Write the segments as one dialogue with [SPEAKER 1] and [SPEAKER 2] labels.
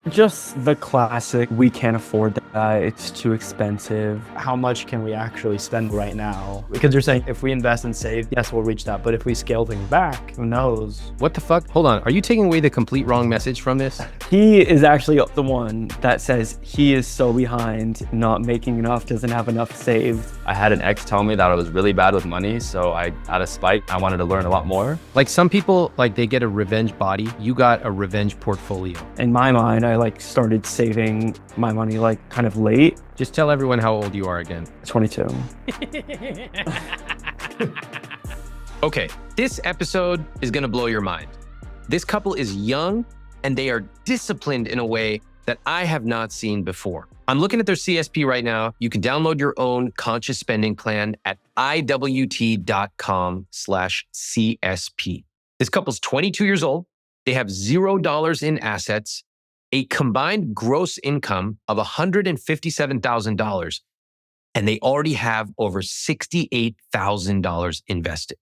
[SPEAKER 1] Just the classic, we can't afford that, it's too expensive.
[SPEAKER 2] How much can we actually spend right now? Because you're saying if we invest and save, yes, we'll reach that. But if we scale things back, who knows?
[SPEAKER 3] What the fuck? Hold on. Are you taking away the complete wrong message from this?
[SPEAKER 1] He is actually the one that says he is so behind, not making enough, doesn't have enough saved.
[SPEAKER 4] I had an ex tell me that I was really bad with money, so out of spite, I wanted to learn a lot more.
[SPEAKER 3] Like some people, like they get a revenge body. You got a revenge portfolio.
[SPEAKER 1] In my mind, I started saving my money kind of late.
[SPEAKER 3] Just tell everyone how old you are again.
[SPEAKER 1] 22.
[SPEAKER 3] Okay, this episode is gonna blow your mind. This couple is young and they are disciplined in a way that I have not seen before. I'm looking at their CSP right now. You can download your own conscious spending plan at iwt.com/CSP. This couple's 22 years old. They have $0 in assets, a combined gross income of $157,000, and they already have over $68,000 invested.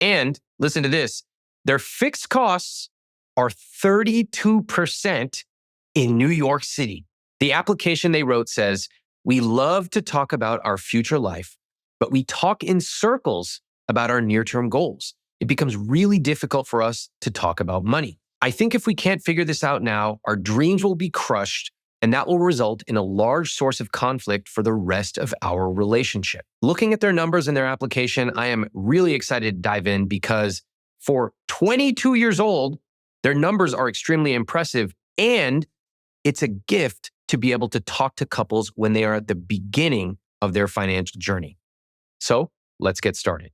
[SPEAKER 3] And listen to this, their fixed costs are 32% in New York City. The application they wrote says, "We love to talk about our future life, but we talk in circles about our near-term goals. It becomes really difficult for us to talk about money. I think if we can't figure this out now, our dreams will be crushed, and that will result in a large source of conflict for the rest of our relationship." Looking at their numbers in their application, I am really excited to dive in because for 22 years old, their numbers are extremely impressive, and it's a gift to be able to talk to couples when they are at the beginning of their financial journey. So let's get started.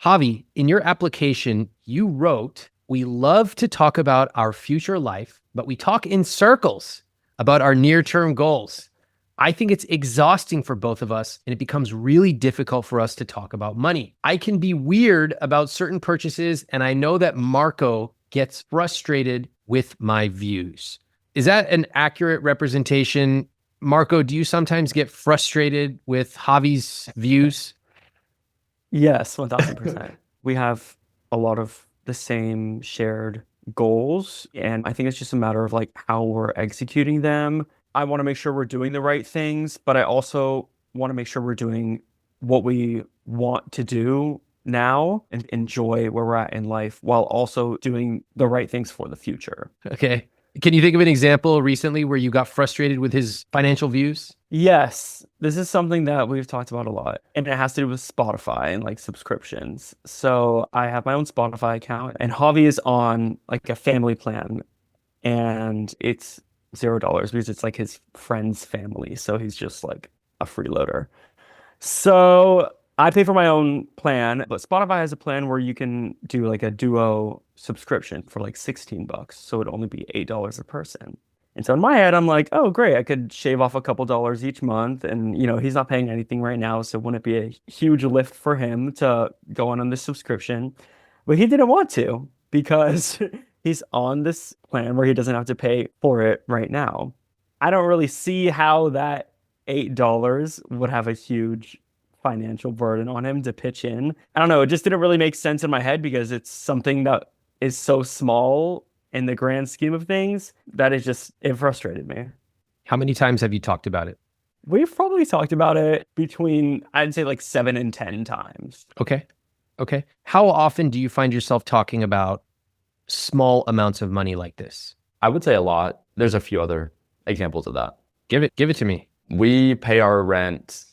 [SPEAKER 3] Javi, in your application, you wrote, "We love to talk about our future life, but we talk in circles about our near-term goals. I think it's exhausting for both of us, and it becomes really difficult for us to talk about money. I can be weird about certain purchases, and I know that Marco gets frustrated with my views." Is that an accurate representation? Marco, do you sometimes get frustrated with Javi's views?
[SPEAKER 1] Yes, 1000%. We have a lot of the same shared goals, and I think it's just a matter of how we're executing them. I want to make sure we're doing the right things, but I also want to make sure we're doing what we want to do now and enjoy where we're at in life while also doing the right things for the future.
[SPEAKER 3] Okay. Can you think of an example recently where you got frustrated with his financial views?
[SPEAKER 1] Yes, this is something that we've talked about a lot, and it has to do with Spotify and subscriptions. So I have my own Spotify account, and Javi is on a family plan, and it's $0 because it's his friend's family. So he's just a freeloader. So I pay for my own plan, but Spotify has a plan where you can do a duo subscription for $16. So it'd only be $8 a person. And so in my head, I'm like, oh, great. I could shave off a couple dollars each month. And, he's not paying anything right now. So wouldn't it be a huge lift for him to go on this subscription? But he didn't want to because he's on this plan where he doesn't have to pay for it right now. I don't really see how that $8 would have a huge financial burden on him to pitch in. I don't know. It just didn't really make sense in my head because it's something that is so small in the grand scheme of things that it frustrated me.
[SPEAKER 3] How many times have you talked about it?
[SPEAKER 1] We've probably talked about it between, I'd say 7 and 10 times.
[SPEAKER 3] Okay. How often do you find yourself talking about small amounts of money like this?
[SPEAKER 4] I would say a lot. There's a few other examples of that.
[SPEAKER 3] Give it to me.
[SPEAKER 4] We pay our rent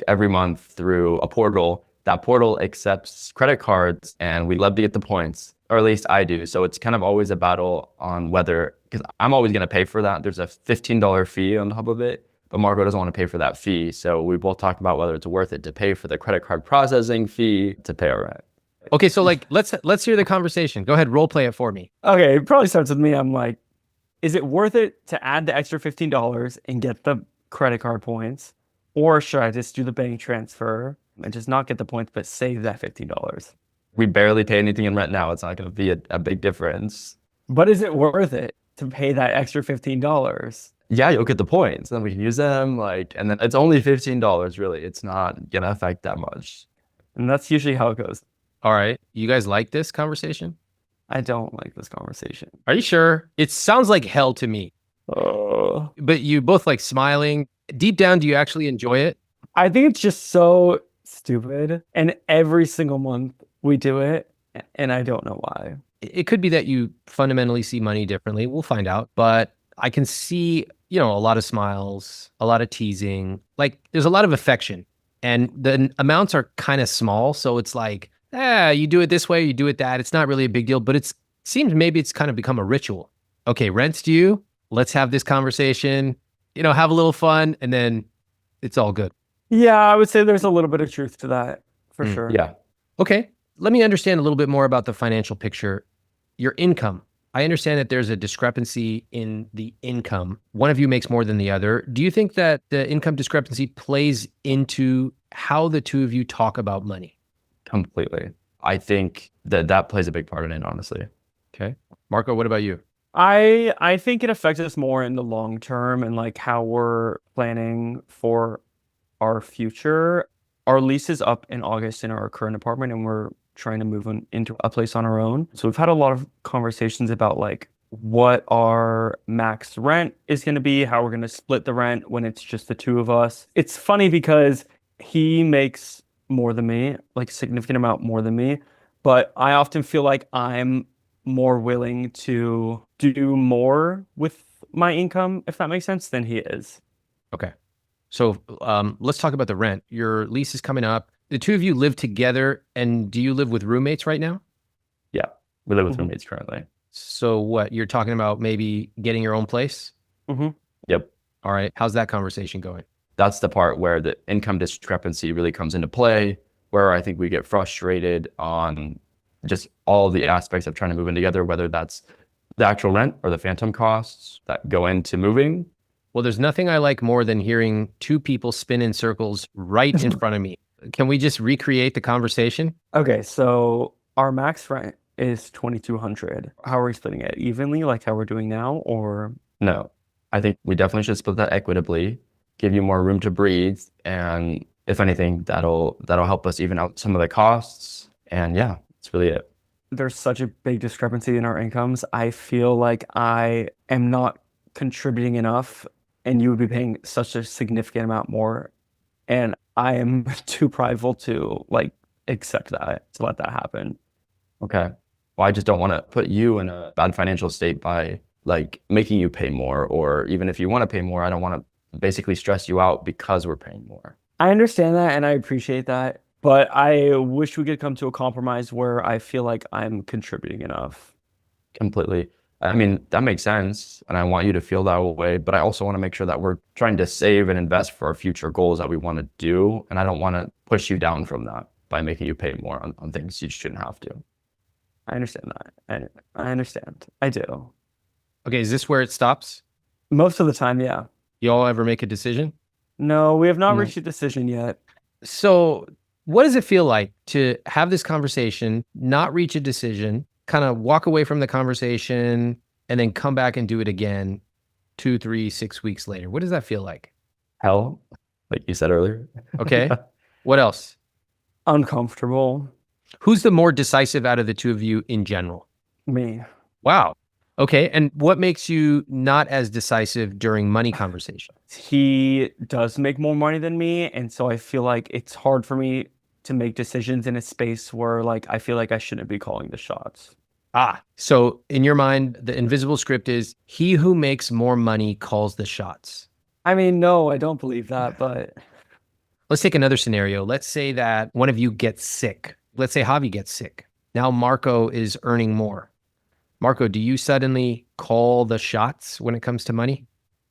[SPEAKER 4] every month through a portal. That portal accepts credit cards and we love to get the points, or at least I do. So it's kind of always a battle on whether, because I'm always going to pay for that. There's a $15 fee on top of it, but Marco doesn't want to pay for that fee. So we both talked about whether it's worth it to pay for the credit card processing fee to pay our rent.
[SPEAKER 3] Okay, so let's hear the conversation. Go ahead, role play it for me.
[SPEAKER 1] Okay, it probably starts with me. I'm like, is it worth it to add the extra $15 and get the credit card points? Or should I just do the bank transfer and just not get the points, but save that $15?
[SPEAKER 4] We barely pay anything in rent now. It's not going to be a big difference.
[SPEAKER 1] But is it worth it to pay that extra $15?
[SPEAKER 4] Yeah, you'll get the points. Then we can use them. And then it's only $15, really. It's not going to affect that much.
[SPEAKER 1] And that's usually how it goes.
[SPEAKER 3] All right. You guys like this conversation?
[SPEAKER 1] I don't like this conversation.
[SPEAKER 3] Are you sure? It sounds like hell to me.
[SPEAKER 1] Oh.
[SPEAKER 5] But you both like smiling. Deep down, do you actually enjoy it?
[SPEAKER 1] I think it's just so stupid. And every single month we do it, and I don't know why.
[SPEAKER 5] It could be that you fundamentally see money differently. We'll find out. But I can see, a lot of smiles, a lot of teasing. Like there's a lot of affection, and the amounts are kind of small. So it's like, you do it this way, you do it that. It's not really a big deal, but seems maybe it's kind of become a ritual. Okay, rent's due. Let's have this conversation, have a little fun, and then it's all good.
[SPEAKER 1] Yeah, I would say there's a little bit of truth to that for sure.
[SPEAKER 4] Yeah.
[SPEAKER 5] Okay, let me understand a little bit more about the financial picture. Your income. I understand that there's a discrepancy in the income. One of you makes more than the other. Do you think that the income discrepancy plays into how the two of you talk about money?
[SPEAKER 4] Completely. I think that plays a big part in it, honestly.
[SPEAKER 5] Okay. Marco, what about you?
[SPEAKER 1] I think it affects us more in the long term and like how we're planning for our future. Our lease is up in August in our current apartment, and we're trying to move into a place on our own. So we've had a lot of conversations about like what our max rent is going to be, how we're going to split the rent when it's just the two of us. It's funny because he makes more than me, like a significant amount more than me, but I often feel like I'm more willing to do more with my income, if that makes sense, than he is.
[SPEAKER 5] Okay. So let's talk about the rent. Your lease is coming up. The two of you live together, and do you live with roommates right now?
[SPEAKER 4] Yeah. We live with roommates currently.
[SPEAKER 5] So what, you're talking about maybe getting your own place?
[SPEAKER 4] Yep.
[SPEAKER 5] All right. How's that conversation going?
[SPEAKER 4] That's the part where the income discrepancy really comes into play, where I think we get frustrated on just all the aspects of trying to move in together, whether that's the actual rent or the phantom costs that go into moving.
[SPEAKER 5] Well, there's nothing I like more than hearing two people spin in circles right in front of me. Can we just recreate the conversation?
[SPEAKER 1] Okay, so our max rent is $2,200. How are we splitting it? Evenly, like how we're doing now, or?
[SPEAKER 4] No, I think we definitely should split that equitably, give you more room to breathe, and if anything, that'll help us even out some of the costs. And yeah, that's really it.
[SPEAKER 1] There's such a big discrepancy in our incomes. I feel like I am not contributing enough, and you would be paying such a significant amount more. And I am too prideful to like accept that, to let that happen.
[SPEAKER 4] Okay. Well, I just don't want to put you in a bad financial state by like making you pay more, or even if you want to pay more, I don't want to basically stress you out because we're paying more.
[SPEAKER 1] I understand that and I appreciate that, but I wish we could come to a compromise where I feel like I'm contributing enough.
[SPEAKER 4] Completely. I mean, that makes sense, and I want you to feel that way, but I also want to make sure that we're trying to save and invest for our future goals that we want to do, and I don't want to push you down from that by making you pay more on things you shouldn't have to.
[SPEAKER 1] I understand that. I understand. I do.
[SPEAKER 5] Okay, is this where it stops?
[SPEAKER 1] Most of the time, yeah.
[SPEAKER 5] You all ever make a decision?
[SPEAKER 1] No, we have not
[SPEAKER 4] No.
[SPEAKER 1] reached a decision yet.
[SPEAKER 5] So what does it feel like to have this conversation, not reach a decision, kind of walk away from the conversation, and then come back and do it again 2, 3, 6 weeks later? What does that feel like?
[SPEAKER 4] Hell, like you said earlier.
[SPEAKER 5] Okay. What else?
[SPEAKER 1] Uncomfortable.
[SPEAKER 5] Who's the more decisive out of the two of you in general?
[SPEAKER 1] Me.
[SPEAKER 5] Wow. Okay. And what makes you not as decisive during money conversations?
[SPEAKER 1] He does make more money than me, and so I feel like it's hard for me to make decisions in a space where like I feel like I shouldn't be calling the shots.
[SPEAKER 5] So in your mind, the invisible script is he who makes more money calls the shots.
[SPEAKER 1] I mean, no, I don't believe that, but
[SPEAKER 5] Let's take another scenario. Let's say that one of you gets sick. Let's say Javi gets sick. Now Marco is earning more. Marco, do you suddenly call the shots when it comes to money?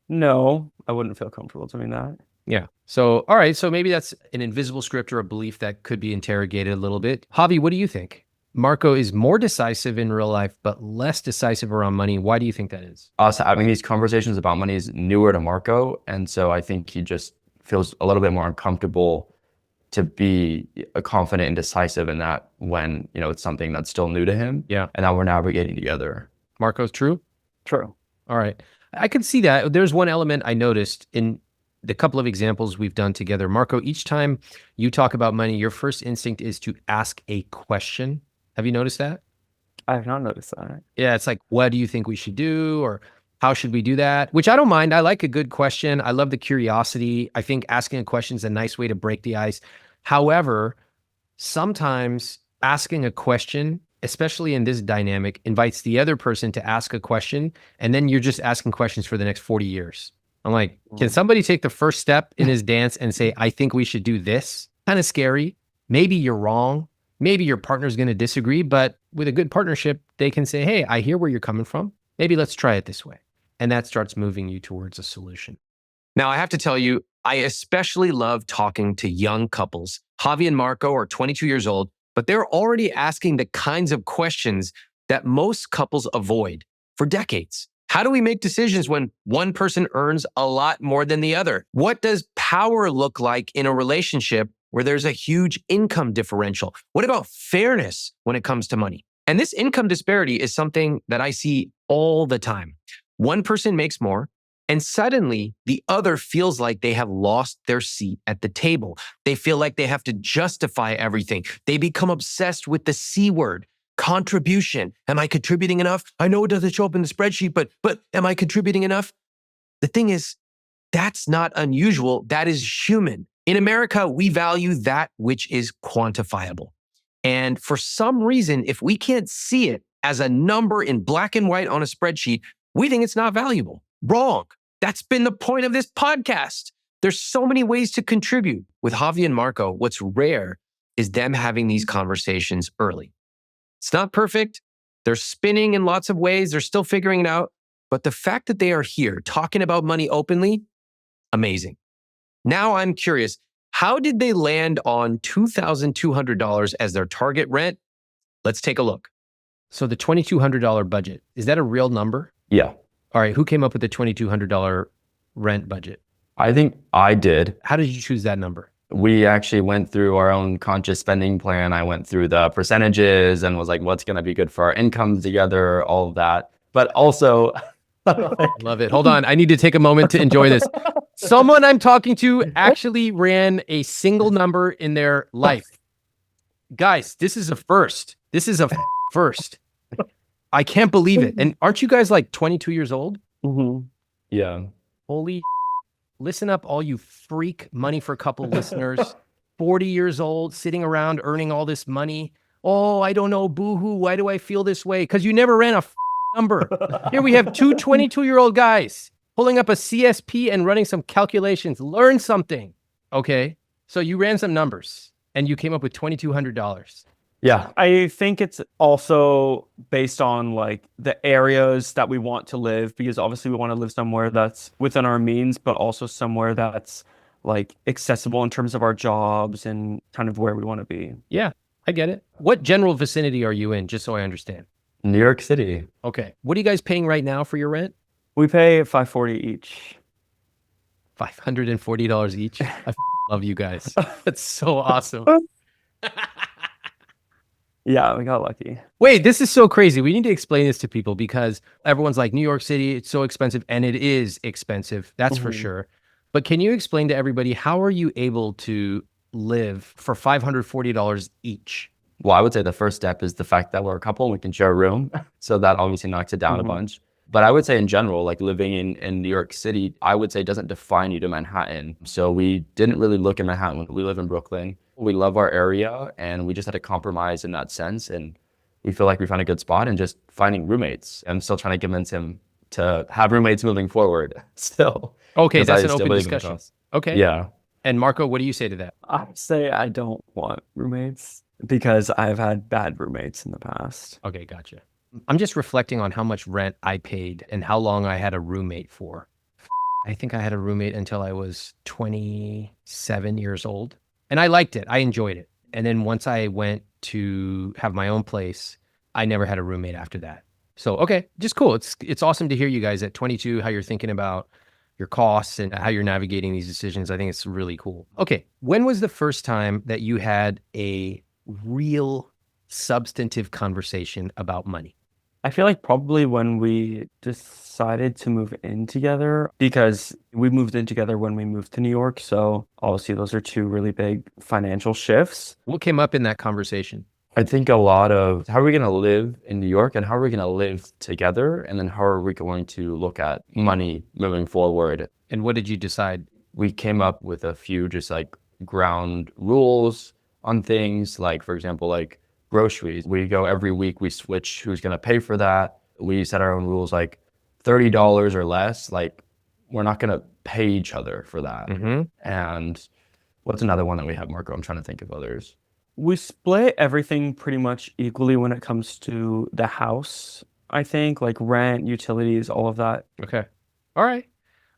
[SPEAKER 1] no, I wouldn't feel comfortable doing that.
[SPEAKER 5] Yeah. So, all right. So maybe that's an invisible script or a belief that could be interrogated a little bit. Javi, what do you think? Marco is more decisive in real life, but less decisive around money. Why do you think that is?
[SPEAKER 4] Us having these conversations about money is newer to Marco, and so I think he just feels a little bit more uncomfortable to be confident and decisive in that when, it's something that's still new to him.
[SPEAKER 5] Yeah.
[SPEAKER 4] And now we're navigating together.
[SPEAKER 5] Marco's true?
[SPEAKER 1] True.
[SPEAKER 5] All right. I can see that. There's one element I noticed in the couple of examples we've done together. Marco, each time you talk about money, your first instinct is to ask a question. Have you noticed that?
[SPEAKER 1] I have not noticed that.
[SPEAKER 5] Yeah, it's like, what do you think we should do? Or How should we do that? Which I don't mind. I like a good question. I love the curiosity. I think asking a question is a nice way to break the ice. However, sometimes asking a question, especially in this dynamic, invites the other person to ask a question, and then you're just asking questions for the next 40 years. I'm like, can somebody take the first step in his dance and say, I think we should do this? Kind of scary. Maybe you're wrong. Maybe your partner's going to disagree, but with a good partnership, they can say, hey, I hear where you're coming from. Maybe let's try it this way. And that starts moving you towards a solution.
[SPEAKER 3] Now, I have to tell you, I especially love talking to young couples. Javi and Marco are 22 years old, but they're already asking the kinds of questions that most couples avoid for decades. How do we make decisions when one person earns a lot more than the other? What does power look like in a relationship where there's a huge income differential? What about fairness when it comes to money? And this income disparity is something that I see all the time. One person makes more, and suddenly the other feels like they have lost their seat at the table. They feel like they have to justify everything. They become obsessed with the C word, contribution. Am I contributing enough? I know it doesn't show up in the spreadsheet, but am I contributing enough? The thing is, that's not unusual. That is human. In America, we value that which is quantifiable. And for some reason, if we can't see it as a number in black and white on a spreadsheet, we think it's not valuable. Wrong. That's been the point of this podcast. There's so many ways to contribute. With Javi and Marco, what's rare is them having these conversations early. It's not perfect. They're spinning in lots of ways. They're still figuring it out. But the fact that they are here talking about money openly, amazing. Now I'm curious, how did they land on $2,200 as their target rent? Let's take a look.
[SPEAKER 5] So the $2,200 budget, is that a real number?
[SPEAKER 4] Yeah.
[SPEAKER 5] All right, who came up with the $2,200 rent budget?
[SPEAKER 4] I think I did.
[SPEAKER 5] How did you choose that number?
[SPEAKER 4] We actually went through our own conscious spending plan. I went through the percentages and was like, what's going to be good for our incomes together, all of that. But also,
[SPEAKER 5] Love it. Hold on. I need to take a moment to enjoy this. Someone I'm talking to actually ran a single number in their life. Guys, this is a first. This is a first. I can't believe it. And aren't you guys like 22 years old?
[SPEAKER 1] Mm-hmm.
[SPEAKER 4] yeah.
[SPEAKER 5] Holy, listen up, all you freak money for couple listeners. 40 years old, sitting around earning all this money. Oh, I don't know, boo-hoo. Why do I feel this way? Because you never ran a number. Here we have two 22-year-old guys pulling up a CSP and running some calculations. Learn something. Okay, so you ran some numbers and you came up with $2,200.
[SPEAKER 4] Yeah.
[SPEAKER 1] I think it's also based on like the areas that we want to live, because obviously we want to live somewhere that's within our means, but also somewhere that's like accessible in terms of our jobs and kind of where we want to be.
[SPEAKER 5] Yeah, I get it. What general vicinity are you in, just so I understand?
[SPEAKER 4] New York City.
[SPEAKER 5] Okay. What are you guys paying right now for your rent?
[SPEAKER 1] We pay $540 each.
[SPEAKER 5] $540 each. I love you guys. That's so awesome.
[SPEAKER 1] Yeah, we got lucky.
[SPEAKER 5] Wait, this is so crazy. We need to explain this to people because everyone's like, New York City, it's so expensive. And it is expensive. That's for sure. But can you explain to everybody, how are you able to live for $540 each?
[SPEAKER 4] Well, I would say the first step is the fact that we're a couple and we can share a room. So that obviously knocks it down a bunch. But I would say in general, like living in New York City, I would say doesn't define you to Manhattan. So we didn't really look in Manhattan. We live in Brooklyn. We love our area and we just had to compromise in that sense. And we feel like we found a good spot and just finding roommates. I'm still trying to convince him to have roommates moving forward still.
[SPEAKER 5] Okay,
[SPEAKER 4] 'Cause
[SPEAKER 5] that's
[SPEAKER 4] I
[SPEAKER 5] an
[SPEAKER 4] still
[SPEAKER 5] open
[SPEAKER 4] believe in the
[SPEAKER 5] discussion.
[SPEAKER 4] cost.
[SPEAKER 5] Okay.
[SPEAKER 4] Yeah.
[SPEAKER 5] And Marco, what do you say to that?
[SPEAKER 1] I say I don't want roommates because I've had bad roommates in the past.
[SPEAKER 5] Okay, gotcha. I'm just reflecting on how much rent I paid and how long I had a roommate for. I think I had a roommate until I was 27 years old. And I liked it. I enjoyed it. And then once I went to have my own place, I never had a roommate after that. So, okay, just cool. It's awesome to hear you guys at 22, how you're thinking about your costs and how you're navigating these decisions. I think it's really cool. Okay, when was the first time that you had a real substantive conversation about money?
[SPEAKER 1] I feel like probably when we decided to move in together, because we moved in together when we moved to New York. So obviously those are two really big financial shifts.
[SPEAKER 5] What came up in that conversation?
[SPEAKER 4] I think a lot of how are we going to live in New York and how are we going to live together? And then how are we going to look at money moving forward?
[SPEAKER 5] And what did you decide?
[SPEAKER 4] We came up with a few just like ground rules on things, like, for example, like groceries. We go every week, we switch who's going to pay for that. We set our own rules, like $30 or less. Like, we're not going to pay each other for that.
[SPEAKER 5] Mm-hmm.
[SPEAKER 4] And what's another one that we have, Marco? I'm trying to think of others.
[SPEAKER 1] We split everything pretty much equally when it comes to the house, I think, like rent, utilities, all of that.
[SPEAKER 5] Okay. All right.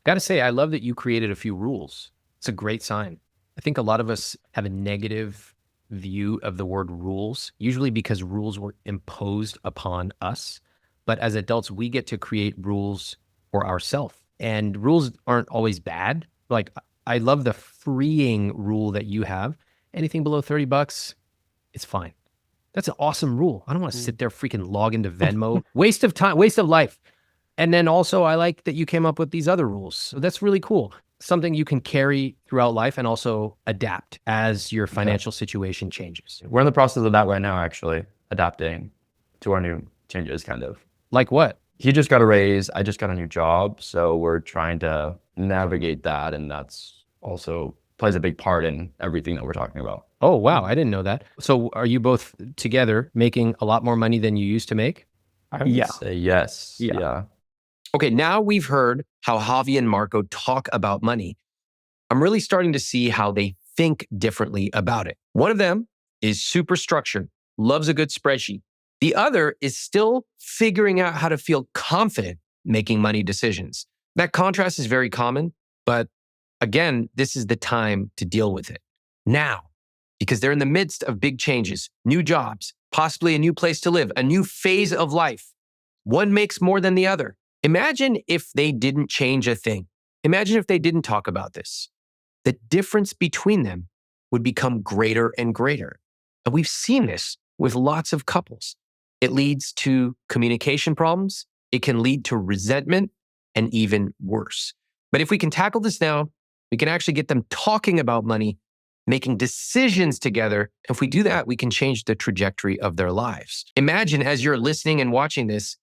[SPEAKER 5] Got to say, I love that you created a few rules. It's a great sign. I think a lot of us have a negative view of the word rules, usually because rules were imposed upon us. But as adults, we get to create rules for ourselves. And rules aren't always bad. Like, I love the freeing rule that you have. Anything below $30, it's fine. That's an awesome rule. I don't want to sit there freaking log into Venmo. Waste of time, waste of life. And then also, I like that you came up with these other rules. So that's really cool. Something you can carry throughout life and also adapt as your financial situation changes.
[SPEAKER 4] We're in the process of that right now, actually, adapting to our new changes, kind of.
[SPEAKER 5] Like what?
[SPEAKER 4] He just got a raise. I just got a new job. So we're trying to navigate that. And that's also plays a big part in everything that we're talking about.
[SPEAKER 5] Oh, wow. I didn't know that. So are you both together making a lot more money than you used to make?
[SPEAKER 4] I would say yes.
[SPEAKER 1] Yeah.
[SPEAKER 4] Yeah.
[SPEAKER 3] Okay, now we've heard how Javi and Marco talk about money. I'm really starting to see how they think differently about it. One of them is super structured, loves a good spreadsheet. The other is still figuring out how to feel confident making money decisions. That contrast is very common, but again, this is the time to deal with it now, because they're in the midst of big changes, new jobs, possibly a new place to live, a new phase of life. One makes more than the other. Imagine if they didn't change a thing. Imagine if they didn't talk about this. The difference between them would become greater and greater. And we've seen this with lots of couples. It leads to communication problems. It can lead to resentment and even worse. But if we can tackle this now, we can actually get them talking about money, making decisions together. If we do that, we can change the trajectory of their lives. Imagine as you're listening and watching this,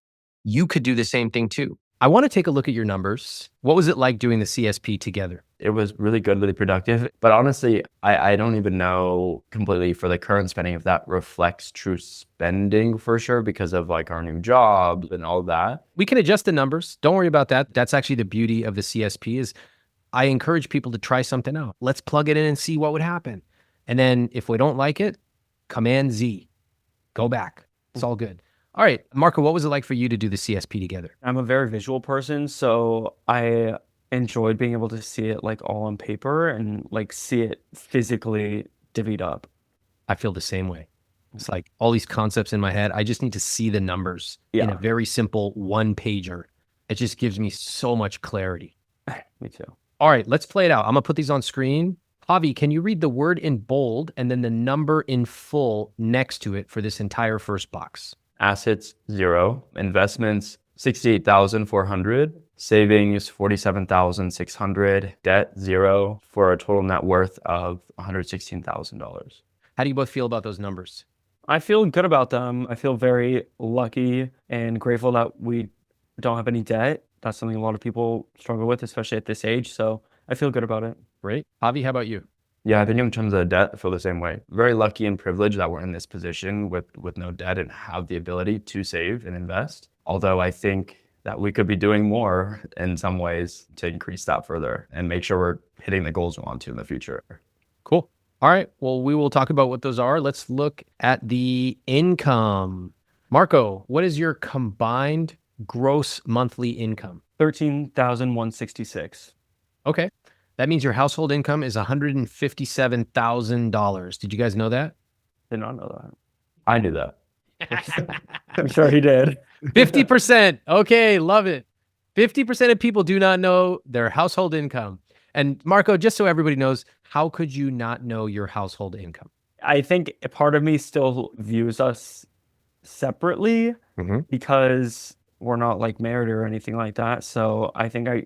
[SPEAKER 3] you could do the same thing too.
[SPEAKER 5] I want to take a look at your numbers. What was it like doing the CSP together?
[SPEAKER 4] It was really good, really productive. But honestly, I don't even know completely for the current spending if that reflects true spending for sure because of like our new job and all that.
[SPEAKER 5] We can adjust the numbers. Don't worry about that. That's actually the beauty of the CSP is I encourage people to try something out. Let's plug it in and see what would happen. And then if we don't like it, Command Z, go back. It's all good. All right, Marco, what was it like for you to do the CSP together?
[SPEAKER 1] I'm a very visual person, so I enjoyed being able to see it like all on paper and like see it physically divvied up.
[SPEAKER 5] I feel the same way. It's like all these concepts in my head. I just need to see the numbers in a very simple one pager. It just gives me so much clarity.
[SPEAKER 1] Me too.
[SPEAKER 5] All right, let's play it out. I'm gonna put these on screen. Javi, can you read the word in bold and then the number in full next to it for this entire first box?
[SPEAKER 4] Assets, 0. Investments, 68,400. Savings, 47,600. Debt, 0, for a total net worth of $116,000.
[SPEAKER 5] How do you both feel about those numbers?
[SPEAKER 1] I feel good about them. I feel very lucky and grateful that we don't have any debt. That's something a lot of people struggle with, especially at this age. So I feel good about it.
[SPEAKER 5] Great. Javi, how about you?
[SPEAKER 4] Yeah, I think in terms of debt, I feel the same way. Very lucky and privileged that we're in this position with no debt and have the ability to save and invest. Although I think that we could be doing more in some ways to increase that further and make sure we're hitting the goals we want to in the future.
[SPEAKER 5] Cool. All right. Well, we will talk about what those are. Let's look at the income. Marco, what is your combined gross monthly income?
[SPEAKER 1] $13,166.
[SPEAKER 5] Okay. That means your household income is $157,000. Did you guys know that?
[SPEAKER 1] Did not know that.
[SPEAKER 4] I knew that.
[SPEAKER 1] I'm sure he did.
[SPEAKER 5] 50%. Okay, love it. 50% of people do not know their household income. And Marco, just so everybody knows, how could you not know your household income?
[SPEAKER 1] I think a part of me still views us separately because we're not like married or anything like that. So I think I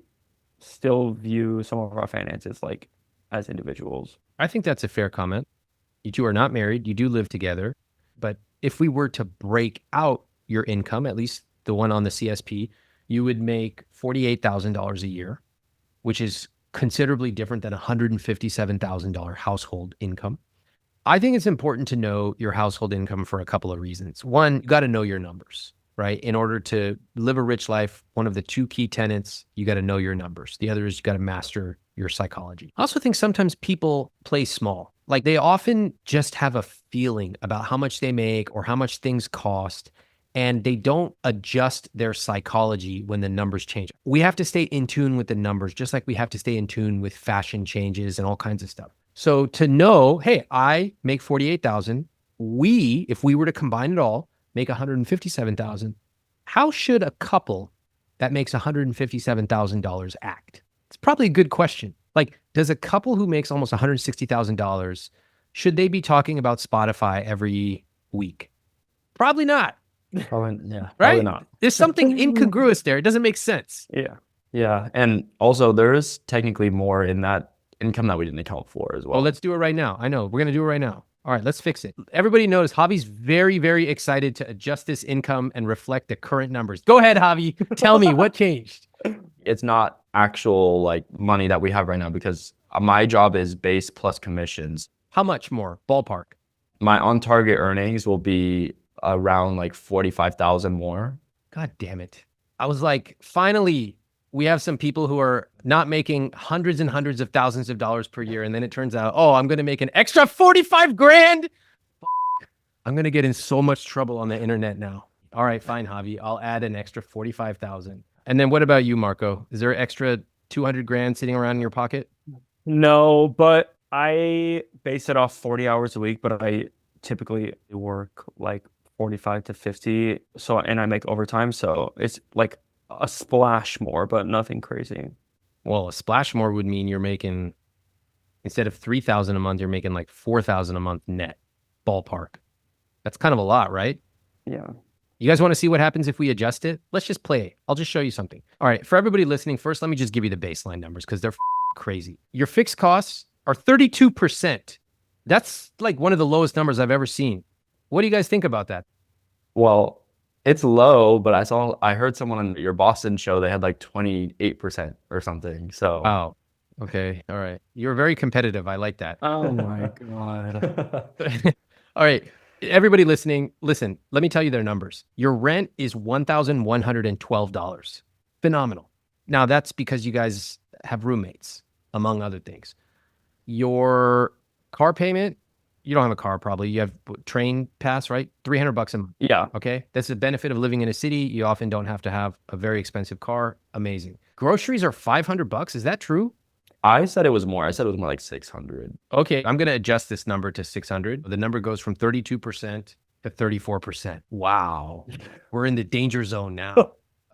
[SPEAKER 1] still view some of our finances like as individuals.
[SPEAKER 5] I think that's a fair comment. You two are not married. You do live together. but if we were to break out your income, at least the one on the CSP, you would make $48,000 a year, which is considerably different than $157,000 household income. I think it's important to know your household income for a couple of reasons. One, you got to know your numbers, right? In order to live a rich life, one of the two key tenets, you got to know your numbers. The other is you got to master your psychology. I also think sometimes people play small. Like they often just have a feeling about how much they make or how much things cost, and they don't adjust their psychology when the numbers change. We have to stay in tune with the numbers, just like we have to stay in tune with fashion changes and all kinds of stuff. So to know, hey, I make 48,000. If we were to combine it all, make 157,000. How should a couple that makes $157,000 act? It's probably a good question. Like, does a couple who makes almost $160,000, should they be talking about Spotify every week? Probably not.
[SPEAKER 2] Probably, yeah.
[SPEAKER 5] Right?
[SPEAKER 2] Probably not.
[SPEAKER 5] There's something incongruous there. It doesn't make sense.
[SPEAKER 1] Yeah.
[SPEAKER 4] Yeah. And also there is technically more in that income that we didn't account for as well.
[SPEAKER 5] Well, let's do it right now. I know. We're going to do it right now. All right, let's fix it. Everybody knows Javi's very, very excited to adjust this income and reflect the current numbers. Go ahead, Javi. Tell me what changed.
[SPEAKER 4] It's not actual like money that we have right now because my job is base plus commissions.
[SPEAKER 5] How much more? Ballpark.
[SPEAKER 4] My on target earnings will be around like 45,000 more.
[SPEAKER 5] God damn it. I was like, finally, we have some people who are not making hundreds and hundreds of thousands of dollars per year. And then it turns out, oh, I'm going to make an extra 45 grand. I'm going to get in so much trouble on the internet now. All right, fine, Javi. I'll add an extra 45,000. And then what about you, Marco? Is there extra 200 grand sitting around in your pocket?
[SPEAKER 1] No, but I base it off 40 hours a week, but I typically work like 45 to 50. So, and I make overtime. So it's like a splash more, but nothing crazy.
[SPEAKER 5] Well, a splash more would mean you're making, instead of 3,000 a month, you're making like 4,000 a month net, ballpark. That's kind of a lot, right?
[SPEAKER 1] Yeah.
[SPEAKER 5] You guys want to see what happens if we adjust it? Let's just play. I'll just show you something. All right, for everybody listening, first, let me just give you the baseline numbers because they're crazy. Your fixed costs are 32%. That's like one of the lowest numbers I've ever seen. What do you guys think about that?
[SPEAKER 4] Well, it's low, but I heard someone on your Boston show, they had like 28% or something. So
[SPEAKER 5] Wow. Okay. All right. You're very competitive. I like that.
[SPEAKER 1] Oh my God.
[SPEAKER 5] All right. Everybody listening, listen, let me tell you their numbers. Your rent is $1,112. Phenomenal. Now, that's because you guys have roommates, among other things. Your car payment, you don't have a car probably. You have train pass, right? $300 a month.
[SPEAKER 1] Yeah.
[SPEAKER 5] Okay. That's the benefit of living in a city. You often don't have to have a very expensive car. Amazing. Groceries are $500. Is that true?
[SPEAKER 4] I said it was more. I said it was more like 600.
[SPEAKER 5] Okay, I'm going to adjust this number to 600. The number goes from 32% to 34%. Wow. We're in the danger zone now.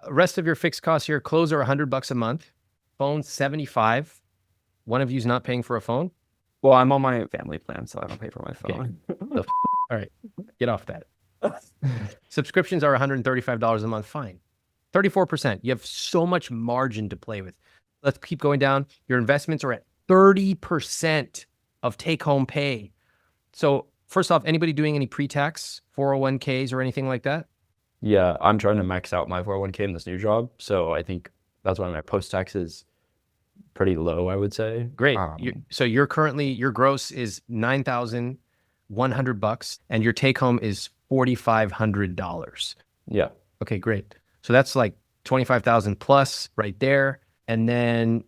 [SPEAKER 5] Rest of your fixed costs here, clothes are $100 a month. Phone, 75. One of you's not paying for a phone?
[SPEAKER 1] Well, I'm on my family plan, so I don't pay for my phone.
[SPEAKER 5] All right, get off that. Subscriptions are $135 a month. Fine. 34%. You have so much margin to play with. Let's keep going down. Your investments are at 30% of take-home pay. So first off, anybody doing any pre-tax 401ks or anything like that?
[SPEAKER 4] Yeah, I'm trying to max out my 401k in this new job. So I think that's why my post-tax is pretty low, I would say.
[SPEAKER 5] Great. So you're currently, your gross is $9,100 and your take-home is $4,500.
[SPEAKER 4] Yeah.
[SPEAKER 5] Okay, great. So that's like 25,000 plus right there. And then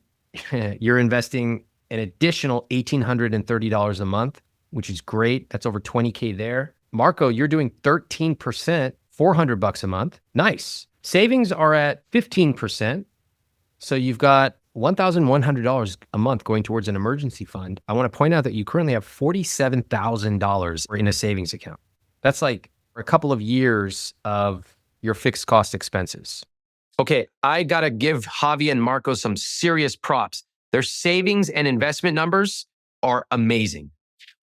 [SPEAKER 5] you're investing an additional $1,830 a month, which is great. That's over 20K there. Marco, you're doing 13%, $400 a month. Nice. Savings are at 15%. So you've got $1,100 a month going towards an emergency fund. I want to point out that you currently have $47,000 in a savings account. That's like a couple of years of your fixed cost expenses. Okay, I got to give Javi and Marco some serious props. Their savings and investment numbers are amazing.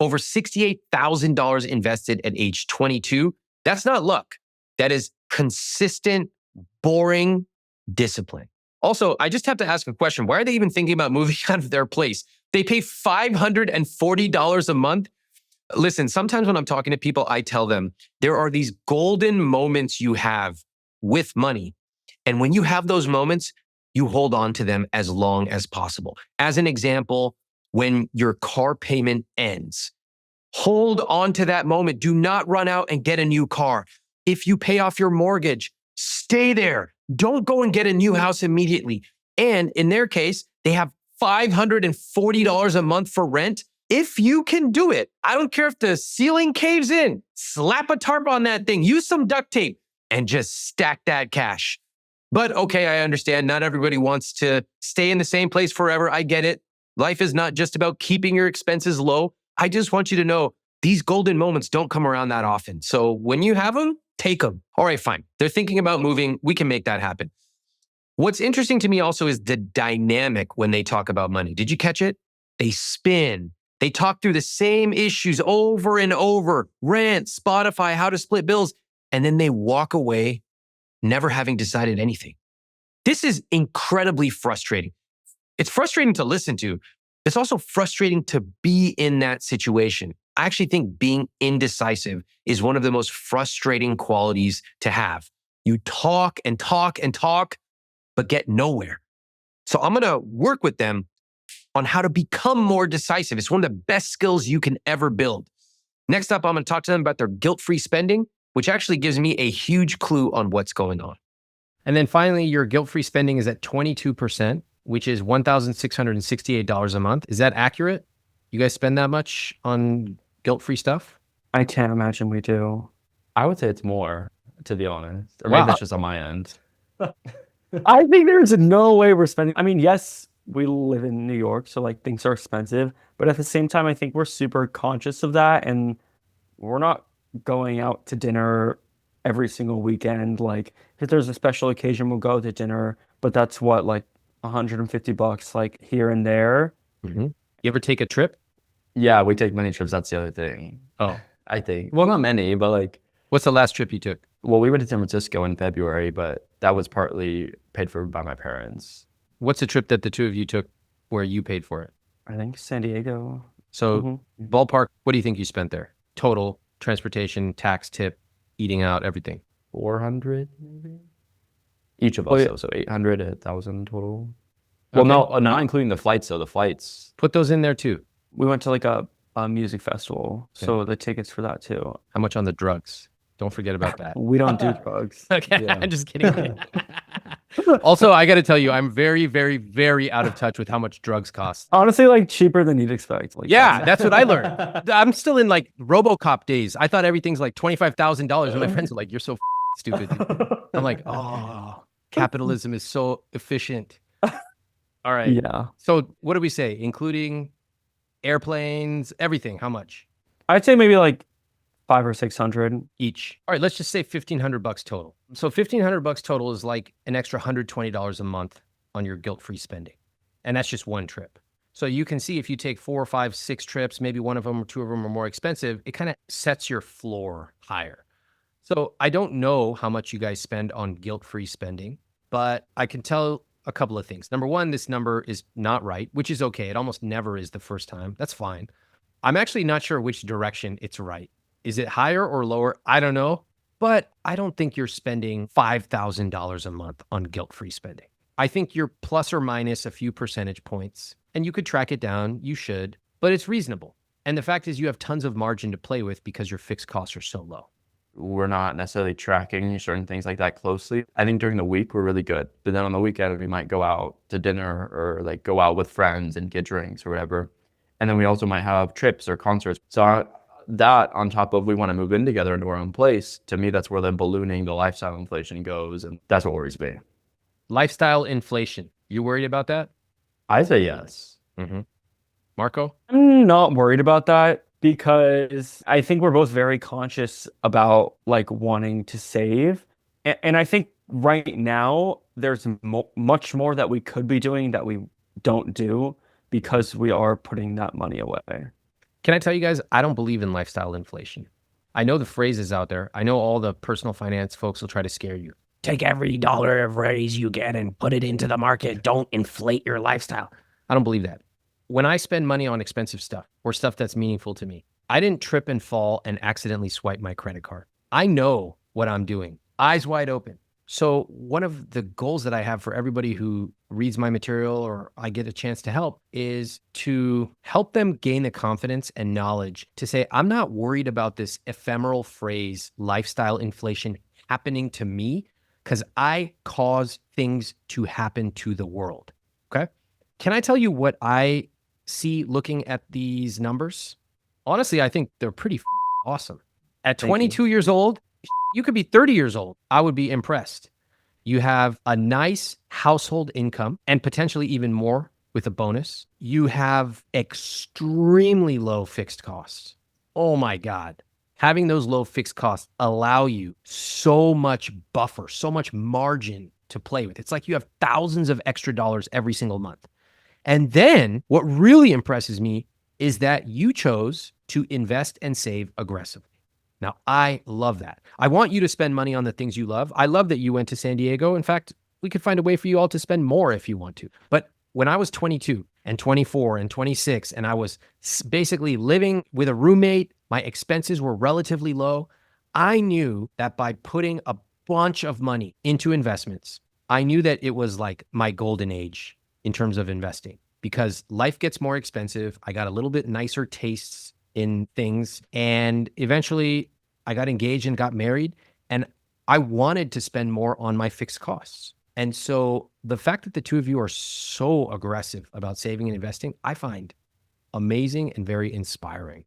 [SPEAKER 5] Over $68,000 invested at age 22. That's not luck. That is consistent, boring discipline. Also, I just have to ask a question. Why are they even thinking about moving out of their place? They pay $540 a month
[SPEAKER 3] Listen, sometimes when I'm talking to people, I tell them there are these golden moments you have with money. And when you have those moments, you hold on to them as long as possible. As an example, when your car payment ends, hold on to that moment. Do not run out and get a new car. If you pay off your mortgage, stay there. Don't go and get a new house immediately. And in their case, they have $540 a month for rent. If you can do it, I don't care if the ceiling caves in, slap a tarp on that thing, use some duct tape, and just stack that cash. But okay, I understand not everybody wants to stay in the same place forever. I get it. Life is not just about keeping your expenses low. I just want you to know these golden moments don't come around that often. So when you have them, take them. All right, fine. They're thinking about moving. We can make that happen. What's interesting to me also is the dynamic when they talk about money. Did you catch it? They spin. They talk through the same issues over and over, rent, Spotify, how to split bills, and then they walk away never having decided anything. This is incredibly frustrating. It's frustrating to listen to. It's also frustrating to be in that situation. I actually think being indecisive is one of the most frustrating qualities to have. You talk and talk and talk, but get nowhere. So I'm going to work with them on how to become more decisive. It's one of the best skills you can ever build. Next up, I'm going to talk to them about their guilt-free spending, which actually gives me a huge clue on what's going on.
[SPEAKER 5] And then finally, your guilt-free spending is at 22%, which is $1,668 a month. Is that accurate? You guys spend that much on guilt-free stuff?
[SPEAKER 1] I can't imagine we do.
[SPEAKER 4] I would say it's more, to be honest. Or
[SPEAKER 5] Wow.
[SPEAKER 4] maybe that's just on my end.
[SPEAKER 1] I think there's no way we're spending. I mean, yes, we live in New York, so like things are expensive, but at the same time, I think we're super conscious of that, and we're not going out to dinner every single weekend. Like if there's a special occasion, we'll go to dinner, but that's what, like $150 like here and there.
[SPEAKER 5] Mm-hmm. You ever take a trip?
[SPEAKER 4] Yeah, we take many trips. That's the other thing.
[SPEAKER 5] Oh,
[SPEAKER 4] I think. Well, not many, but like,
[SPEAKER 5] what's the last trip you took?
[SPEAKER 4] well, we went to San Francisco in February, but that was partly paid for by my parents.
[SPEAKER 5] What's the trip that the two of you took where you paid for it?
[SPEAKER 1] I think San Diego.
[SPEAKER 5] So
[SPEAKER 1] Mhm.
[SPEAKER 5] ballpark, what do you think you spent there? Total, transportation, tax, tip, eating out, everything.
[SPEAKER 4] 400 maybe? Each of
[SPEAKER 1] Oh,
[SPEAKER 4] us,
[SPEAKER 1] yeah.
[SPEAKER 4] though, so 800, 1,000 total. Well,
[SPEAKER 5] Okay.
[SPEAKER 4] no, not including the flights, though. The flights.
[SPEAKER 5] Put those in there too.
[SPEAKER 1] We went to like a music festival,
[SPEAKER 5] Okay.
[SPEAKER 1] so the tickets for that too.
[SPEAKER 5] How much on the drugs? Don't forget about that.
[SPEAKER 1] We don't do drugs.
[SPEAKER 5] Okay,
[SPEAKER 4] Yeah.
[SPEAKER 5] I'm just kidding. Also, I got to tell you, I'm very, very, very out of touch with how much drugs cost.
[SPEAKER 1] Honestly, like cheaper than you'd expect. Like,
[SPEAKER 5] Yeah, that's what I learned. I'm still in like RoboCop days. I thought everything's like $25,000, and my friends are like, "You're so stupid." I'm like, "Oh, capitalism is so efficient." All right.
[SPEAKER 1] Yeah.
[SPEAKER 5] So what do we say, including airplanes, everything? How much
[SPEAKER 1] I'd say maybe like 500 or 600.
[SPEAKER 5] each? All right, let's just say $1,500 total. So $1,500 total is like an extra $120 a month on your guilt-free spending, and that's just one trip. So you can see if you take 4, 5, 6 trips, maybe one of them or two of them are more expensive, it kind of sets your floor higher. So I don't know how much you guys spend on guilt-free spending, but I can tell a couple of things. Number one, this number is not right, which is okay. It almost never is the first time. That's fine. I'm actually not sure which direction it's right. Is it higher or lower? I don't know, but I don't think you're spending $5,000 a month on guilt-free spending. I think you're plus or minus a few percentage points, and you could track it down. You should, but it's reasonable. And the fact is you have tons of margin to play with because your fixed costs are so low.
[SPEAKER 4] We're not necessarily tracking certain things like that closely. I think during the week, we're really good. But then on the weekend, we might go out to dinner or like go out with friends and get drinks or whatever. And then we also might have trips or concerts. So that on top of we want to move in together into our own place, to me, that's where the ballooning, the lifestyle inflation goes. And that's what worries me.
[SPEAKER 5] Lifestyle inflation. You worried about that?
[SPEAKER 4] I say yes.
[SPEAKER 5] Mm-hmm. Marco?
[SPEAKER 1] I'm not worried about that because I think we're both very conscious about like wanting to save. And I think right now there's much more that we could be doing that we don't do because we are putting that money away.
[SPEAKER 5] Can I tell you guys, I don't believe in lifestyle inflation. I know the phrase is out there. I know all the personal finance folks will try to scare you. Take every dollar of raise you get and put it into the market. Don't inflate your lifestyle. I don't believe that. When I spend money on expensive stuff or stuff that's meaningful to me, I didn't trip and fall and accidentally swipe my credit card. I know what I'm doing, eyes wide open. So one of the goals that I have for everybody who reads my material or I get a chance to help is to help them gain the confidence and knowledge to say, I'm not worried about this ephemeral phrase, lifestyle inflation, happening to me because I cause things to happen to the world. Okay. Can I tell you what I see looking at these numbers? Honestly, I think they're pretty awesome. At 22 years old, you could be 30 years old. I would be impressed. You have a nice household income and potentially even more with a bonus. You have extremely low fixed costs. Oh my God. Having those low fixed costs allow you so much buffer, so much margin to play with. It's like you have thousands of extra dollars every single month. And then what really impresses me is that you chose to invest and save aggressively. Now, I love that. I want you to spend money on the things you love. I love that you went to San Diego. In fact, we could find a way for you all to spend more if you want to. But when I was 22 and 24 and 26, and I was basically living with a roommate, my expenses were relatively low. I knew that by putting a bunch of money into investments, I knew that it was like my golden age in terms of investing because life gets more expensive. I got a little bit nicer tastes in things. And eventually I got engaged and got married, and I wanted to spend more on my fixed costs. And so the fact that the two of you are so aggressive about saving and investing, I find amazing and very inspiring.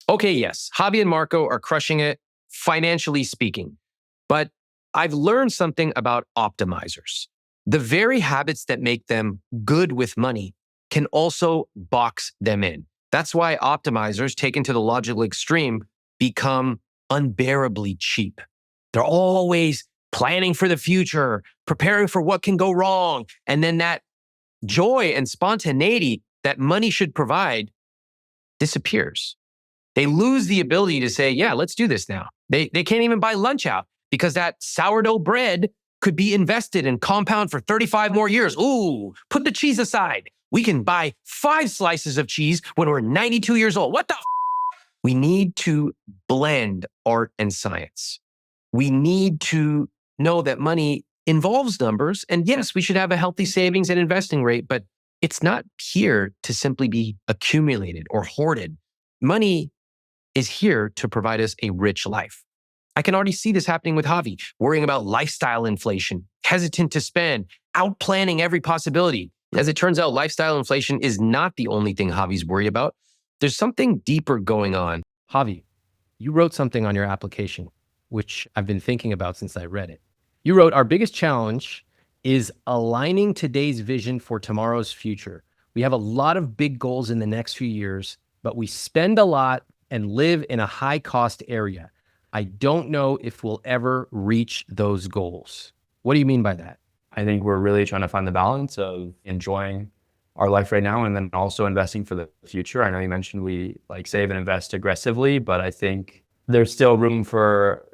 [SPEAKER 3] Okay, yes, Javi and Marco are crushing it, financially speaking. But I've learned something about optimizers. The very habits that make them good with money can also box them in. That's why optimizers, taken to the logical extreme, become unbearably cheap. They're always planning for the future, preparing for what can go wrong. And then that joy and spontaneity that money should provide disappears. They lose the ability to say, yeah, let's do this now. They can't even buy lunch out because that sourdough bread could be invested and compound for 35 more years. Ooh, put the cheese aside. We can buy 5 slices of cheese when we're 92 years old. What the f-? We need to blend art and science. We need to know that money involves numbers. And yes, we should have a healthy savings and investing rate, but it's not here to simply be accumulated or hoarded. Money is here to provide us a rich life. I can already see this happening with Javi, worrying about lifestyle inflation, hesitant to spend, outplanning every possibility. As it turns out, lifestyle inflation is not the only thing Javi's worried about. There's something deeper going on.
[SPEAKER 5] Javi, you wrote something on your application, which I've been thinking about since I read it. You wrote, our biggest challenge is aligning today's vision for tomorrow's future. We have a lot of big goals in the next few years, but we spend a lot and live in a high cost area. I don't know if we'll ever reach those goals. What do you mean by that?
[SPEAKER 4] I think we're really trying to find the balance of enjoying our life right now and then also investing for the future. I know you mentioned we like save and invest aggressively, but I think there's still room for,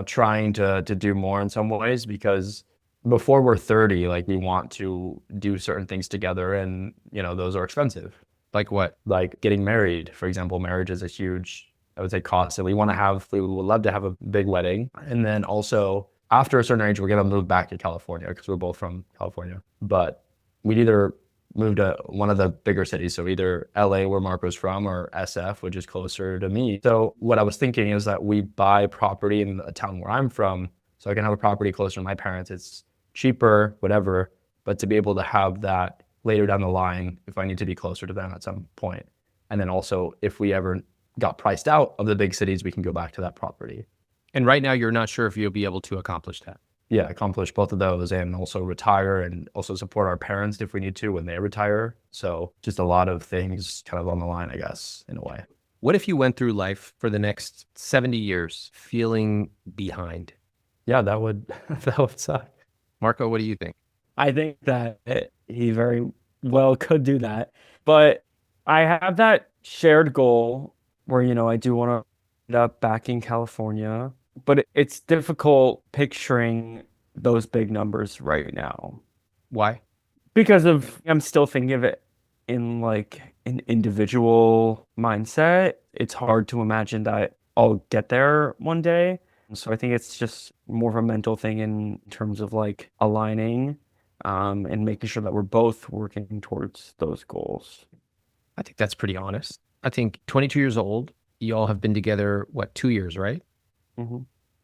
[SPEAKER 4] trying to do more in some ways, because before we're 30, like we want to do certain things together and, those are expensive.
[SPEAKER 5] Like what?
[SPEAKER 4] Like getting married, for example. Marriage is a huge, I would say, cost, and we would love to have a big wedding. And then also after a certain age, we're going to move back to California because we're both from California. But we'd either move to one of the bigger cities, so either LA, where Marco's from, or SF, which is closer to me. So what I was thinking is that we buy property in the town where I'm from, so I can have a property closer to my parents. It's cheaper, whatever, but to be able to have that later down the line if I need to be closer to them at some point. And then also, if we ever got priced out of the big cities, we can go back to that property.
[SPEAKER 5] And right now, you're not sure if you'll be able to accomplish that.
[SPEAKER 4] Yeah, accomplish both of those and also retire and also support our parents if we need to when they retire. So just a lot of things kind of on the line, I guess, in a way.
[SPEAKER 5] What if you went through life for the next 70 years feeling behind?
[SPEAKER 4] Yeah, that would suck.
[SPEAKER 5] Marco, what do you think?
[SPEAKER 1] I think that he very well could do that. But I have that shared goal where, I do want to end up back in California. But it's difficult picturing those big numbers right now.
[SPEAKER 5] Why?
[SPEAKER 1] Because I'm still thinking of it in like an individual mindset, it's hard to imagine that I'll get there one day. So I think it's just more of a mental thing in terms of like aligning and making sure that we're both working towards those goals.
[SPEAKER 5] I think that's pretty honest. I think 22 years old, you all have been together, what, 2 years, right?
[SPEAKER 1] Hmm.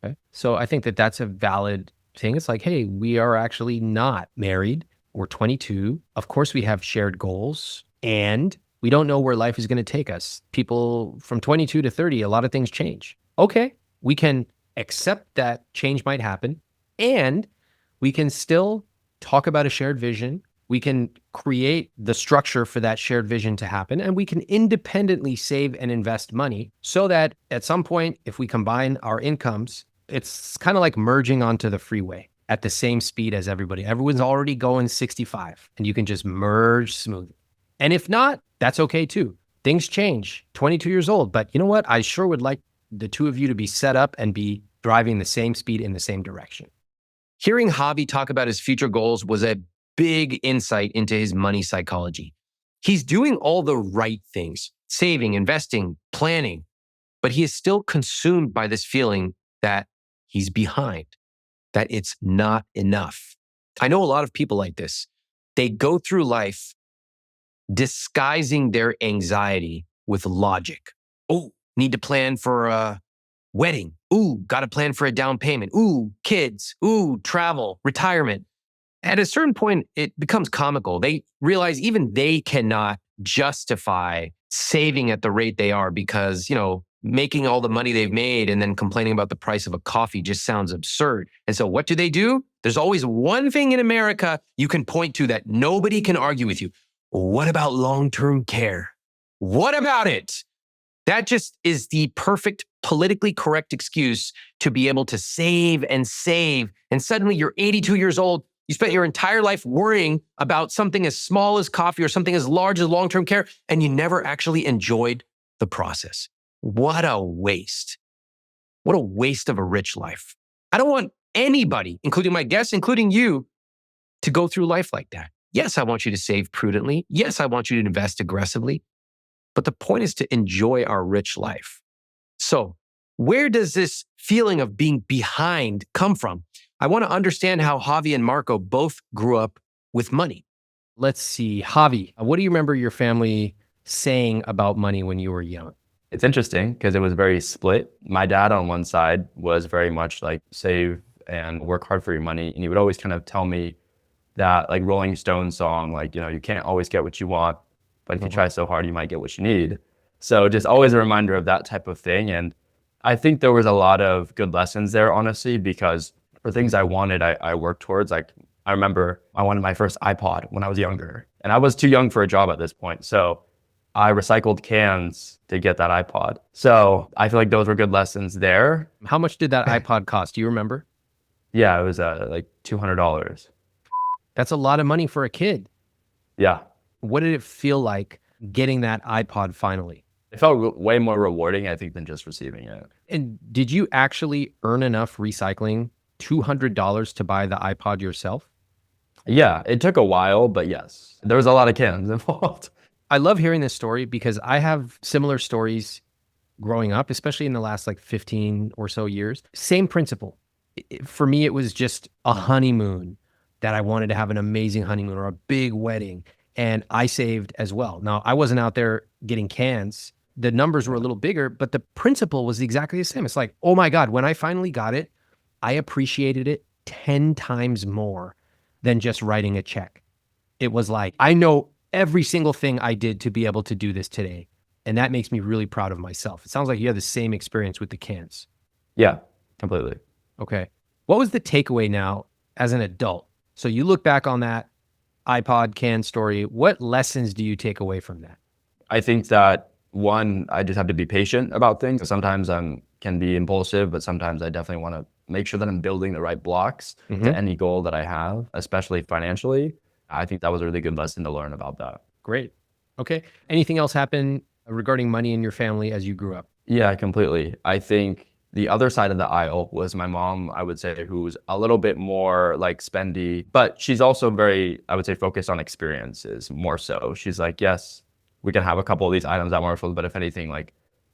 [SPEAKER 5] Okay. So I think that that's a valid thing. It's like, hey, we are actually not married. We're 22. Of course, we have shared goals and we don't know where life is going to take us. People from 22 to 30, a lot of things change. Okay. We can accept that change might happen and we can still talk about a shared vision. We can create the structure for that shared vision to happen, and we can independently save and invest money so that at some point, if we combine our incomes, it's kind of like merging onto the freeway at the same speed as everybody. Everyone's already going 65 and you can just merge smoothly. And if not, that's okay too. Things change, 22 years old, but you know what? I sure would like the two of you to be set up and be driving the same speed in the same direction.
[SPEAKER 3] Hearing Javi talk about his future goals was a big insight into his money psychology. He's doing all the right things, saving, investing, planning, but he is still consumed by this feeling that he's behind, that it's not enough. I know a lot of people like this. They go through life disguising their anxiety with logic. Oh, need to plan for a wedding. Ooh, got to plan for a down payment. Ooh, kids. Ooh, travel, retirement. At a certain point, it becomes comical. They realize even they cannot justify saving at the rate they are because, making all the money they've made and then complaining about the price of a coffee just sounds absurd. And so what do? There's always one thing in America you can point to that nobody can argue with you. What about long-term care? What about it? That just is the perfect politically correct excuse to be able to save and save. And suddenly you're 82 years old. You spent your entire life worrying about something as small as coffee or something as large as long-term care, and you never actually enjoyed the process. What a waste. What a waste of a rich life. I don't want anybody, including my guests, including you, to go through life like that. Yes, I want you to save prudently. Yes, I want you to invest aggressively. But the point is to enjoy our rich life. So, where does this feeling of being behind come from? I want to understand how Javi and Marco both grew up with money.
[SPEAKER 5] Let's see. Javi, what do you remember your family saying about money when you were young?
[SPEAKER 4] It's interesting because it was very split. My dad on one side was very much like save and work hard for your money. And he would always kind of tell me that like Rolling Stones song, like, you can't always get what you want, but if you try so hard, you might get what you need. So just always a reminder of that type of thing. And I think there was a lot of good lessons there, honestly, because for things I wanted, I worked towards. Like I remember I wanted my first iPod when I was younger, and I was too young for a job at this point. So I recycled cans to get that iPod. So I feel like those were good lessons there.
[SPEAKER 5] How much did that iPod cost? Do you remember?
[SPEAKER 4] Yeah, it was like $200.
[SPEAKER 5] That's a lot of money for a kid.
[SPEAKER 4] Yeah.
[SPEAKER 5] What did it feel like getting that iPod finally?
[SPEAKER 4] It felt way more rewarding, I think, than just receiving it.
[SPEAKER 5] And did you actually earn enough recycling $200 to buy the iPod yourself?
[SPEAKER 4] Yeah, it took a while, but yes, there was a lot of cans involved.
[SPEAKER 5] I love hearing this story because I have similar stories growing up, especially in the last like 15 or so years. Same principle. For me, it was just a honeymoon that I wanted to have an amazing honeymoon or a big wedding. And I saved as well. Now, I wasn't out there getting cans. The numbers were a little bigger, but the principle was exactly the same. It's like, oh my God, when I finally got it, I appreciated it 10 times more than just writing a check. It was like, I know every single thing I did to be able to do this today. And that makes me really proud of myself. It sounds like you had the same experience with the cans.
[SPEAKER 4] Yeah, completely.
[SPEAKER 5] Okay. What was the takeaway now as an adult? So you look back on that iPod can story. What lessons do you take away from that?
[SPEAKER 4] I think that one, I just have to be patient about things. Sometimes I can be impulsive, but sometimes I definitely want to make sure that I'm building the right blocks to any goal that I have, especially financially. I think that was a really good lesson to learn about that.
[SPEAKER 5] Great. Okay. Anything else happen regarding money in your family as you grew up?
[SPEAKER 4] Yeah, completely. I think the other side of the aisle was my mom, I would say, who's a little bit more like spendy, but she's also very, I would say, focused on experiences more so. She's like, yes, we can have a couple of these items that weren't full, but if anything, like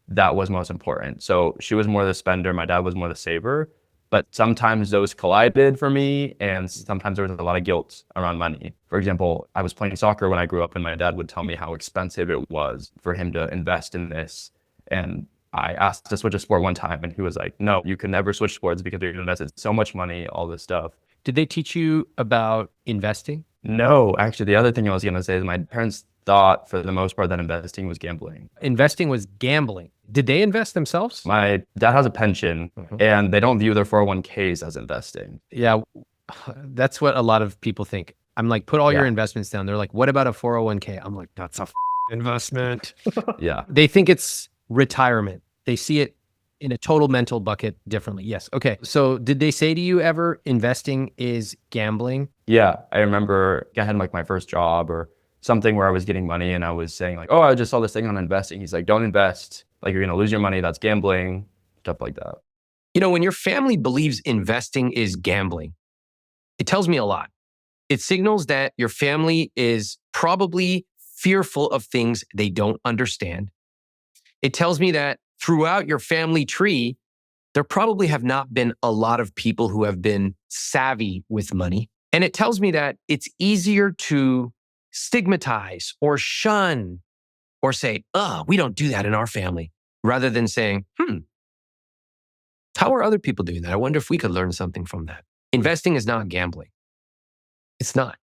[SPEAKER 4] that was most important. So she was more the spender, my dad was more the saver. But sometimes those collided for me, and sometimes there was a lot of guilt around money. For example, I was playing soccer when I grew up, and my dad would tell me how expensive it was for him to invest in this. And I asked to switch a sport one time, and he was like, no, you can never switch sports because you're invested so much money, all this stuff.
[SPEAKER 5] Did they teach you about investing?
[SPEAKER 4] No, actually, the other thing I was going to say is my parents thought for the most part that investing was gambling.
[SPEAKER 5] Investing was gambling. Did they invest themselves?
[SPEAKER 4] My dad has a pension, and they don't view their 401ks as investing.
[SPEAKER 5] Yeah, that's what a lot of people think. I'm like, put all your investments down. They're like, what about a 401k? I'm like, that's a investment.
[SPEAKER 4] Yeah.
[SPEAKER 5] They think it's retirement. They see it in a total mental bucket differently. Yes. Okay. So did they say to you ever, investing is gambling?
[SPEAKER 4] Yeah. I remember I had like my first job or something where I was getting money and I was saying like, oh, I just saw this thing on investing. He's like, don't invest. Like you're going to lose your money. That's gambling, stuff like that.
[SPEAKER 3] You know, when your family believes investing is gambling, it tells me a lot. It signals that your family is probably fearful of things they don't understand. It tells me that throughout your family tree, there probably have not been a lot of people who have been savvy with money. And it tells me that it's easier to stigmatize or shun or say, we don't do that in our family, rather than saying, how are other people doing that? I wonder if we could learn something from that. Investing is not gambling. It's not.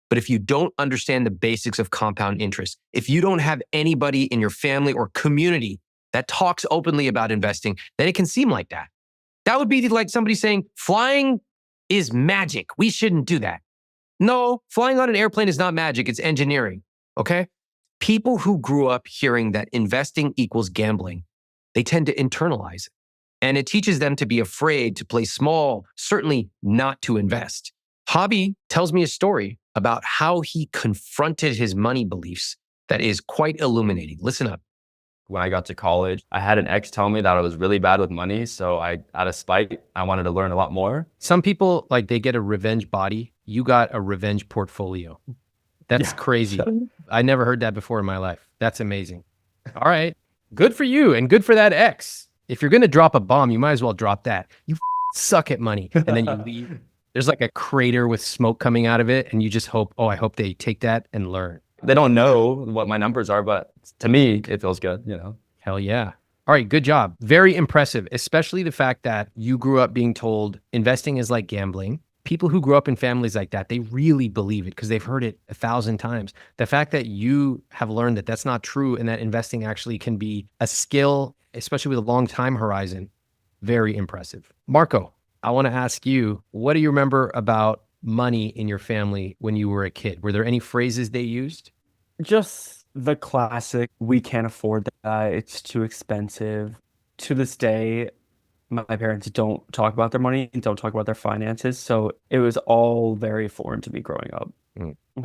[SPEAKER 3] But if you don't understand the basics of compound interest, if you don't have anybody in your family or community that talks openly about investing, then it can seem like that. That would be like somebody saying, flying is magic. We shouldn't do that. No, flying on an airplane is not magic. It's engineering, okay? People who grew up hearing that investing equals gambling, they tend to internalize it. And it teaches them to be afraid to play small, certainly not to invest. Javi tells me a story about how he confronted his money beliefs that is quite illuminating. Listen up.
[SPEAKER 4] When I got to college, I had an ex tell me that I was really bad with money. So out of spite, I wanted to learn a lot more.
[SPEAKER 5] Some people, like, they get a revenge body. You got a revenge portfolio. That's crazy. I never heard that before in my life. That's amazing. All right. Good for you and good for that ex. If you're going to drop a bomb, you might as well drop that. You suck at money. And then you leave. There's like a crater with smoke coming out of it. And you just hope, I hope they take that and learn.
[SPEAKER 4] They don't know what my numbers are, but to me, it feels good, you know?
[SPEAKER 5] Hell yeah. All right, good job. Very impressive, especially the fact that you grew up being told investing is like gambling. People who grew up in families like that, they really believe it because they've heard it 1,000 times. The fact that you have learned that that's not true and that investing actually can be a skill, especially with a long time horizon, very impressive. Marco, I want to ask you, what do you remember about money in your family when you were a kid? Were there any phrases they used?
[SPEAKER 1] Just the classic, we can't afford that, it's too expensive. To this day, my parents don't talk about their money and don't talk about their finances. So it was all very foreign to me growing up.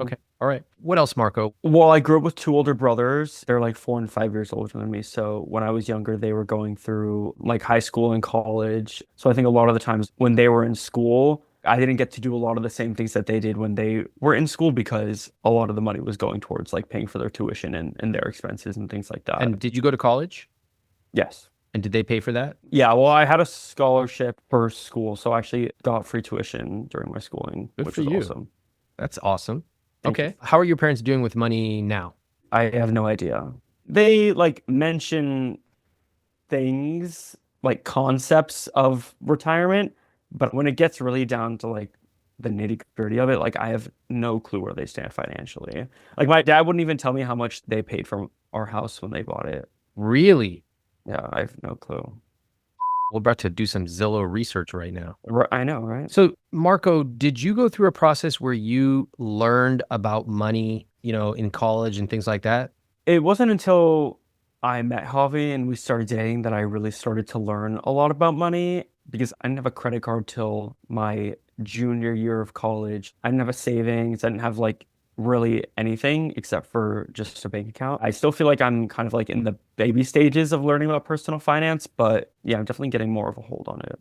[SPEAKER 5] Okay. All right. What else, Marco?
[SPEAKER 1] Well, I grew up with two older brothers. They're like 4 and 5 years older than me. So when I was younger, they were going through like high school and college. So I think a lot of the times when they were in school, I didn't get to do a lot of the same things that they did when they were in school because a lot of the money was going towards like paying for their tuition and their expenses and things like that.
[SPEAKER 5] And did you go to college?
[SPEAKER 1] Yes.
[SPEAKER 5] And did they pay for that?
[SPEAKER 1] Yeah, well, I had a scholarship for school, so I actually got free tuition during my schooling,
[SPEAKER 5] Good
[SPEAKER 1] which
[SPEAKER 5] for
[SPEAKER 1] was
[SPEAKER 5] you.
[SPEAKER 1] awesome.
[SPEAKER 5] That's awesome.
[SPEAKER 1] Thank
[SPEAKER 5] Okay.
[SPEAKER 1] you.
[SPEAKER 5] How are your parents doing with money now?
[SPEAKER 1] I have no idea. They like mention things like concepts of retirement, but when it gets really down to like the nitty-gritty of it, like I have no clue where they stand financially. Like my dad wouldn't even tell me how much they paid for our house when they bought it.
[SPEAKER 5] Really?
[SPEAKER 1] Yeah, I have no clue.
[SPEAKER 5] We're about to do some Zillow research right now.
[SPEAKER 1] I know, right?
[SPEAKER 5] So, Marco, did you go through a process where you learned about money, in college and things like that?
[SPEAKER 1] It wasn't until I met Javi and we started dating that I really started to learn a lot about money because I didn't have a credit card till my junior year of college. I didn't have a savings. I didn't have like really anything except for just a bank account. I still feel like I'm kind of like in the baby stages of learning about personal finance, but yeah, I'm definitely getting more of a hold on it.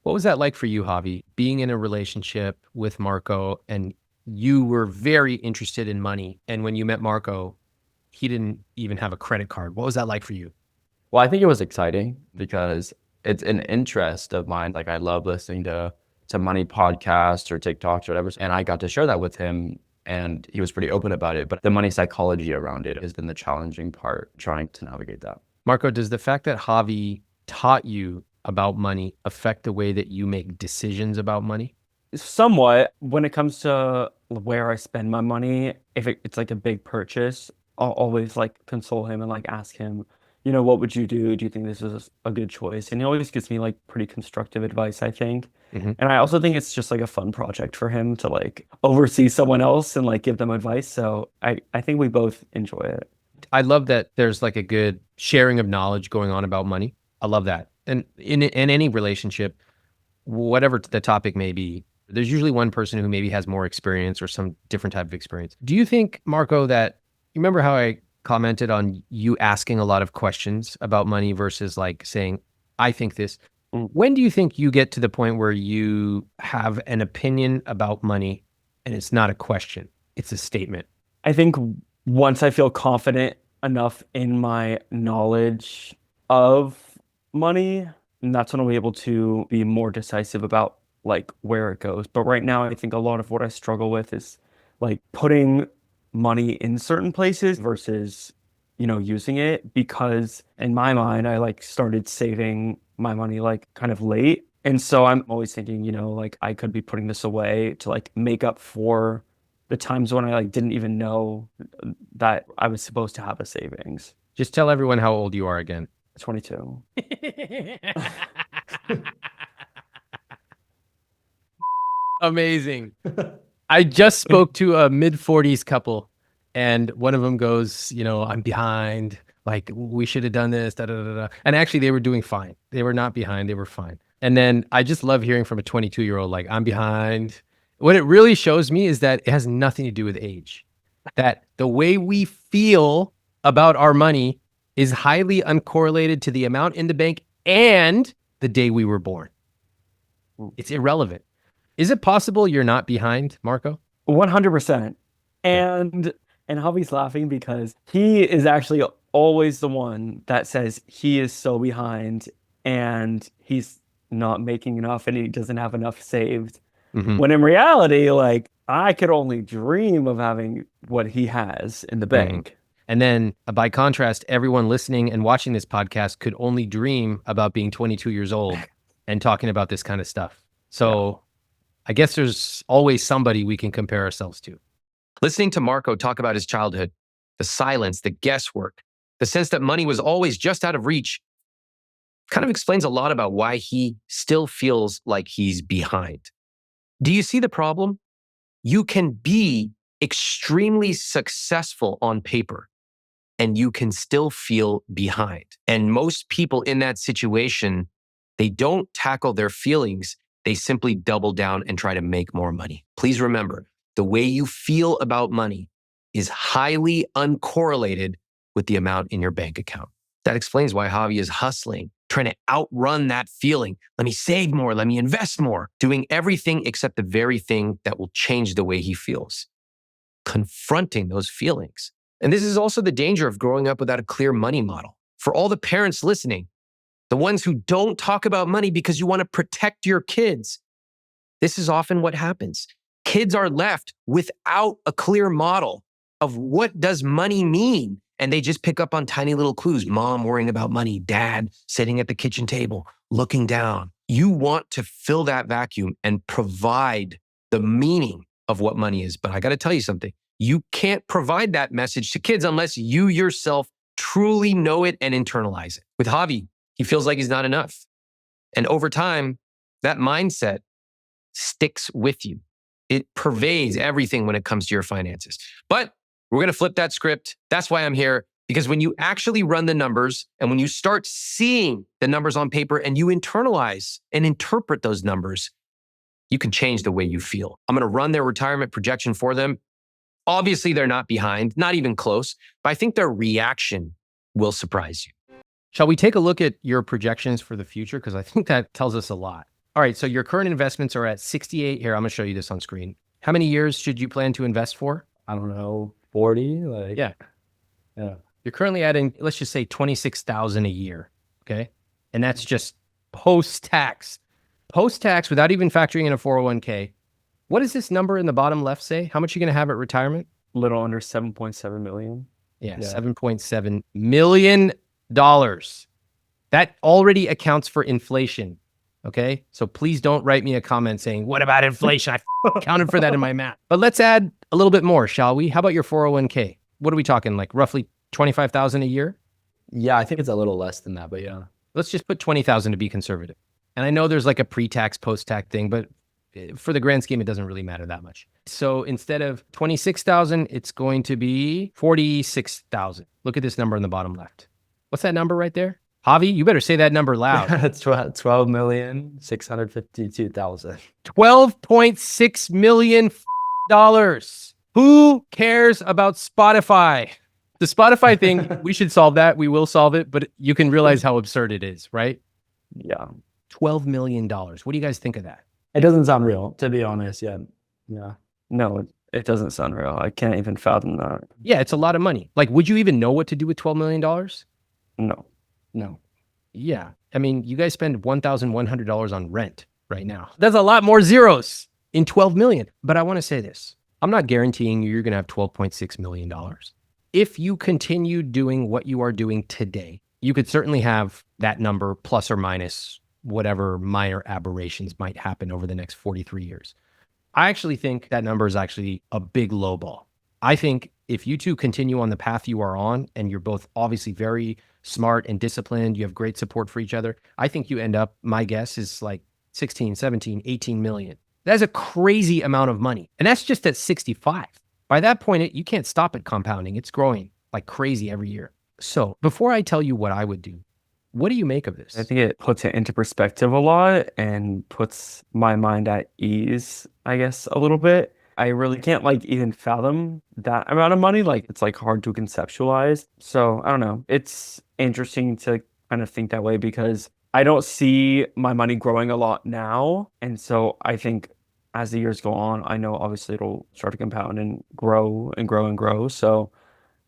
[SPEAKER 5] What was that like for you, Javi, being in a relationship with Marco and you were very interested in money? And when you met Marco, he didn't even have a credit card. What was that like for you?
[SPEAKER 4] Well, I think it was exciting because it's an interest of mine. Like I love listening to money podcasts or TikToks or whatever. And I got to share that with him and he was pretty open about it. But the money psychology around it has been the challenging part, trying to navigate that.
[SPEAKER 5] Marco, does the fact that Javi taught you about money affect the way that you make decisions about money?
[SPEAKER 1] Somewhat. When it comes to where I spend my money, if it's like a big purchase, I'll always like console him and like ask him, what would you do? Do you think this is a good choice? And he always gives me like pretty constructive advice, I think.
[SPEAKER 5] Mm-hmm.
[SPEAKER 1] And I also think it's just like a fun project for him to like oversee someone else and like give them advice. So I think we both enjoy it.
[SPEAKER 5] I love that there's like a good sharing of knowledge going on about money. I love that. And in any relationship, whatever the topic may be, there's usually one person who maybe has more experience or some different type of experience. Do you think, Marco, that you remember how I commented on you asking a lot of questions about money versus like saying, I think this? When do you think you get to the point where you have an opinion about money and it's not a question, it's a statement?
[SPEAKER 1] I think once I feel confident enough in my knowledge of money, and that's when I'll be able to be more decisive about like where it goes. But right now, I think a lot of what I struggle with is like putting money in certain places versus, using it, because in my mind, I like started saving my money like kind of late. And so I'm always thinking, like I could be putting this away to like make up for the times when I like didn't even know that I was supposed to have a savings.
[SPEAKER 5] Just tell everyone how old you are again.
[SPEAKER 1] 22.
[SPEAKER 5] Amazing. I just spoke to a mid-40s couple and one of them goes, I'm behind. Like, we should have done this, da, da, da, da. And actually, they were doing fine. They were not behind. They were fine. And then I just love hearing from a 22-year-old, like, I'm behind. What it really shows me is that it has nothing to do with age. That the way we feel about our money is highly uncorrelated to the amount in the bank and the day we were born. It's irrelevant. Is it possible you're not behind, Marco?
[SPEAKER 1] 100%. And Javi's laughing because he is actually always the one that says he is so behind and he's not making enough and he doesn't have enough saved.
[SPEAKER 5] Mm-hmm.
[SPEAKER 1] When in reality, like I could only dream of having what he has in the bank.
[SPEAKER 5] And then by contrast, everyone listening and watching this podcast could only dream about being 22 years old and talking about this kind of stuff. So I guess there's always somebody we can compare ourselves to.
[SPEAKER 3] Listening to Marco talk about his childhood, the silence, the guesswork, the sense that money was always just out of reach, kind of explains a lot about why he still feels like he's behind. Do you see the problem? You can be extremely successful on paper, and you can still feel behind. And most people in that situation, they don't tackle their feelings. They simply double down and try to make more money. Please remember, the way you feel about money is highly uncorrelated with the amount in your bank account. That explains why Javi is hustling, trying to outrun that feeling. Let me save more, let me invest more, doing everything except the very thing that will change the way he feels. Confronting those feelings. And this is also the danger of growing up without a clear money model. For all the parents listening, the ones who don't talk about money because you want to protect your kids, this is often what happens. Kids are left without a clear model of what does money mean. And they just pick up on tiny little clues. Mom worrying about money, dad sitting at the kitchen table, looking down. You want to fill that vacuum and provide the meaning of what money is. But I got to tell you something. You can't provide that message to kids unless you yourself truly know it and internalize it. With Javi, he feels like he's not enough. And over time, that mindset sticks with you. It pervades everything when it comes to your finances. But we're going to flip that script. That's why I'm here. Because when you actually run the numbers and when you start seeing the numbers on paper and you internalize and interpret those numbers, you can change the way you feel. I'm going to run their retirement projection for them. Obviously, they're not behind, not even close, but I think their reaction will surprise you.
[SPEAKER 5] Shall we take a look at your projections for the future? Because I think that tells us a lot. All right, so your current investments are at 68. Here, I'm going to show you this on screen. How many years should you plan to invest for?
[SPEAKER 2] I don't know, 40?
[SPEAKER 5] Yeah.
[SPEAKER 2] Yeah.
[SPEAKER 5] You're currently adding, let's just say 26,000 a year. Okay. And that's just post-tax. Post-tax without even factoring in a 401k. What does this number in the bottom left say? How much are you going to have at retirement?
[SPEAKER 1] Little under 7.7 million.
[SPEAKER 5] Yeah,
[SPEAKER 2] Yeah.
[SPEAKER 5] $7.7 million. That already accounts for inflation. Okay. So please don't write me a comment saying, what about inflation? I accounted for that in my math. But let's add a little bit more, shall we? How about your 401k? What are we talking? Like roughly 25,000 a year?
[SPEAKER 2] Yeah, I think it's a little less than that, but yeah.
[SPEAKER 5] Let's just put 20,000 to be conservative. And I know there's like a pre-tax, post-tax thing, but for the grand scheme, it doesn't really matter that much. So instead of 26,000, it's going to be 46,000. Look at this number in the bottom left. What's that number right there? Javi, you better say that number loud.
[SPEAKER 2] It's 12,652,000.
[SPEAKER 5] $12.6 million. Who cares about Spotify? The Spotify thing, we should solve that. We will solve it, but you can realize how absurd it is, right?
[SPEAKER 1] Yeah.
[SPEAKER 5] $12 million. What do you guys think of that?
[SPEAKER 2] It doesn't sound real, to be honest. Yeah. Yeah.
[SPEAKER 1] No, it doesn't sound real. I can't even fathom that.
[SPEAKER 5] Yeah, it's a lot of money. Like, would you even know what to do with $12 million?
[SPEAKER 1] No.
[SPEAKER 2] No.
[SPEAKER 5] Yeah. I mean, you guys spend $1,100 on rent right now. That's a lot more zeros in 12 million. But I want to say this. I'm not guaranteeing you're going to have $12.6 million. If you continue doing what you are doing today, you could certainly have that number plus or minus whatever minor aberrations might happen over the next 43 years. I actually think that number is actually a big low ball. I think if you two continue on the path you are on, and you're both obviously very smart and disciplined, you have great support for each other, I think you end up, my guess is like 16, 17, 18 million. That's a crazy amount of money. And that's just at 65. By that point, you can't stop it compounding. It's growing like crazy every year. So before I tell you what I would do, what do you make of this?
[SPEAKER 1] I think it puts it into perspective a lot and puts my mind at ease, I guess, a little bit. I really can't like even fathom that amount of money. Like it's like hard to conceptualize. So I don't know. It's interesting to kind of think that way because I don't see my money growing a lot now. And so I think as the years go on, I know obviously it'll start to compound and grow and grow and grow. So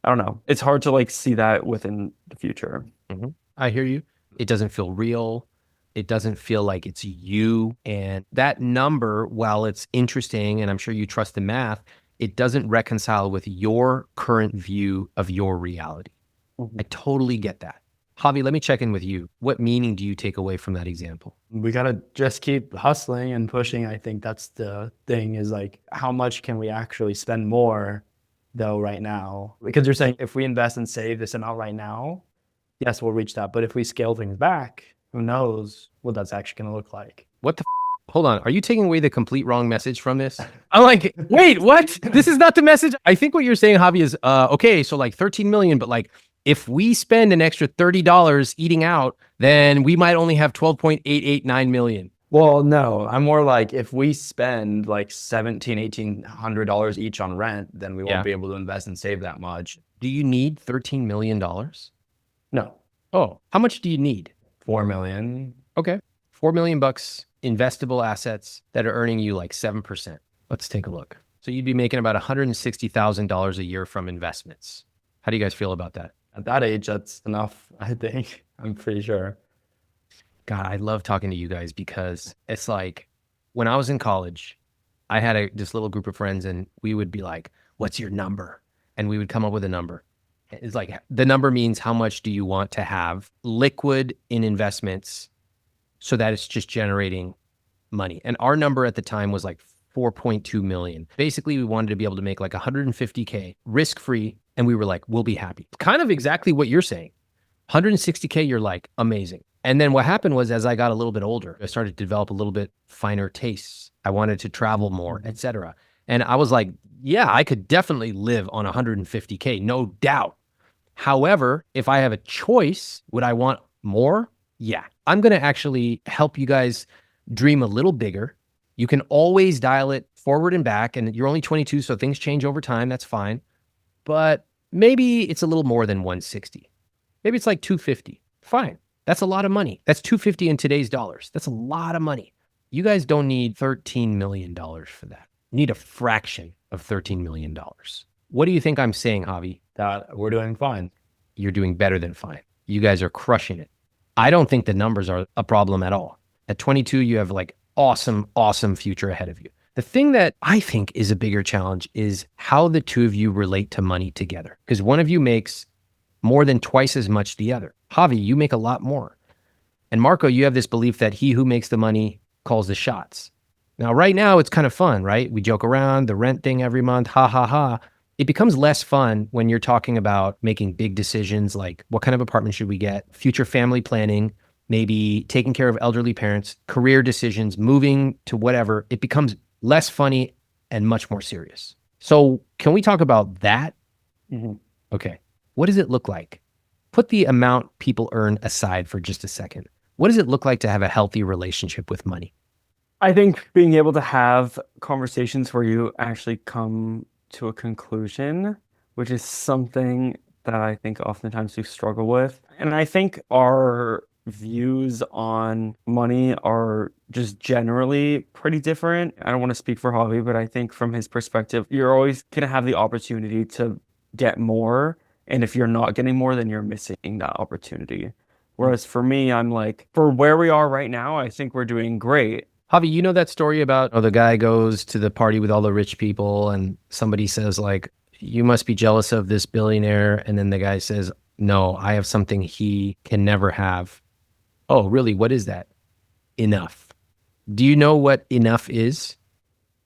[SPEAKER 1] I don't know. It's hard to like see that within the future.
[SPEAKER 5] Mm-hmm. I hear you. It doesn't feel real. It doesn't feel like it's you. And that number, while it's interesting, and I'm sure you trust the math, it doesn't reconcile with your current view of your reality.
[SPEAKER 1] Mhm.
[SPEAKER 5] I totally get that. Javi, let me check in with you. What meaning do you take away from that example?
[SPEAKER 2] We got to just keep hustling and pushing. I think that's the thing is like, how much can we actually spend more though right now? Because you're saying if we invest and save this amount right now, yes, we'll reach that. But if we scale things back, who knows what that's actually going to look like.
[SPEAKER 5] What the Hold on. Are you taking away the complete wrong message from this? I'm like, wait, what? This is not the message. I think what you're saying, Javi, is, okay, so like 13 million, but like if we spend an extra $30 eating out, then we might only have 12.889 million.
[SPEAKER 2] Well, no, I'm more like if we spend like $1,800 each on rent, then we
[SPEAKER 5] Yeah.
[SPEAKER 2] won't be able to invest and save that much.
[SPEAKER 5] Do you need $13 million?
[SPEAKER 2] No,
[SPEAKER 5] Oh, how much do you need?
[SPEAKER 2] 4 million.
[SPEAKER 5] Okay. 4 million bucks investable assets that are earning you like 7%. Let's take a look. So you'd be making about $160,000 a year from investments. How do you guys feel about that?
[SPEAKER 2] At that age, that's enough, I think. I'm pretty sure.
[SPEAKER 5] God, I love talking to you guys because it's like when I was in college, I had this little group of friends and we would be like, what's your number? And we would come up with a number. It's like the number means how much do you want to have liquid in investments so that it's just generating money. And our number at the time was like 4.2 million. Basically, we wanted to be able to make like 150K risk-free. And we were like, we'll be happy. Kind of exactly what you're saying. 160K, you're like, amazing. And then what happened was as I got a little bit older, I started to develop a little bit finer tastes. I wanted to travel more, etc. And I was like, yeah, I could definitely live on 150K, no doubt. However, if I have a choice, would I want more? Yeah. I'm going to actually help you guys dream a little bigger. You can always dial it forward and back, and you're only 22, so things change over time. That's fine. But maybe it's a little more than 160. Maybe it's like 250. Fine. That's a lot of money. That's 250 in today's dollars. That's a lot of money. You guys don't need $13 million for that. You need a fraction of $13 million. What do you think I'm saying, Javi?
[SPEAKER 2] that we're doing fine.
[SPEAKER 5] You're doing better than fine. You guys are crushing it. I don't think the numbers are a problem at all. At 22, you have like awesome future ahead of you. The thing that I think is a bigger challenge is how the two of you relate to money together. Because one of you makes more than twice as much the other. Javi, you make a lot more. And Marco, you have this belief that he who makes the money calls the shots. Now, right now, it's kind of fun, right? We joke around, the rent thing every month, ha, ha, ha. It becomes less fun when you're talking about making big decisions like what kind of apartment should we get, future family planning, maybe taking care of elderly parents, career decisions, moving to whatever. It becomes less funny and much more serious. So can we talk about that?
[SPEAKER 1] Mm-hmm.
[SPEAKER 5] Okay. What does it look like? Put the amount people earn aside for just a second. What does it look like to have a healthy relationship with money?
[SPEAKER 1] I think being able to have conversations where you actually come to a conclusion, which is something that I think oftentimes we struggle with. And I think our views on money are just generally pretty different. I don't want to speak for Javi, but I think from his perspective, you're always going to have the opportunity to get more. And if you're not getting more, then you're missing that opportunity. Whereas for me, I'm like, for where we are right now, I think we're doing great.
[SPEAKER 5] Javi, you know that story about the guy goes to the party with all the rich people and somebody says like, you must be jealous of this billionaire. And then the guy says, no, I have something he can never have. Oh, really? What is that? Enough. Do you know what enough is?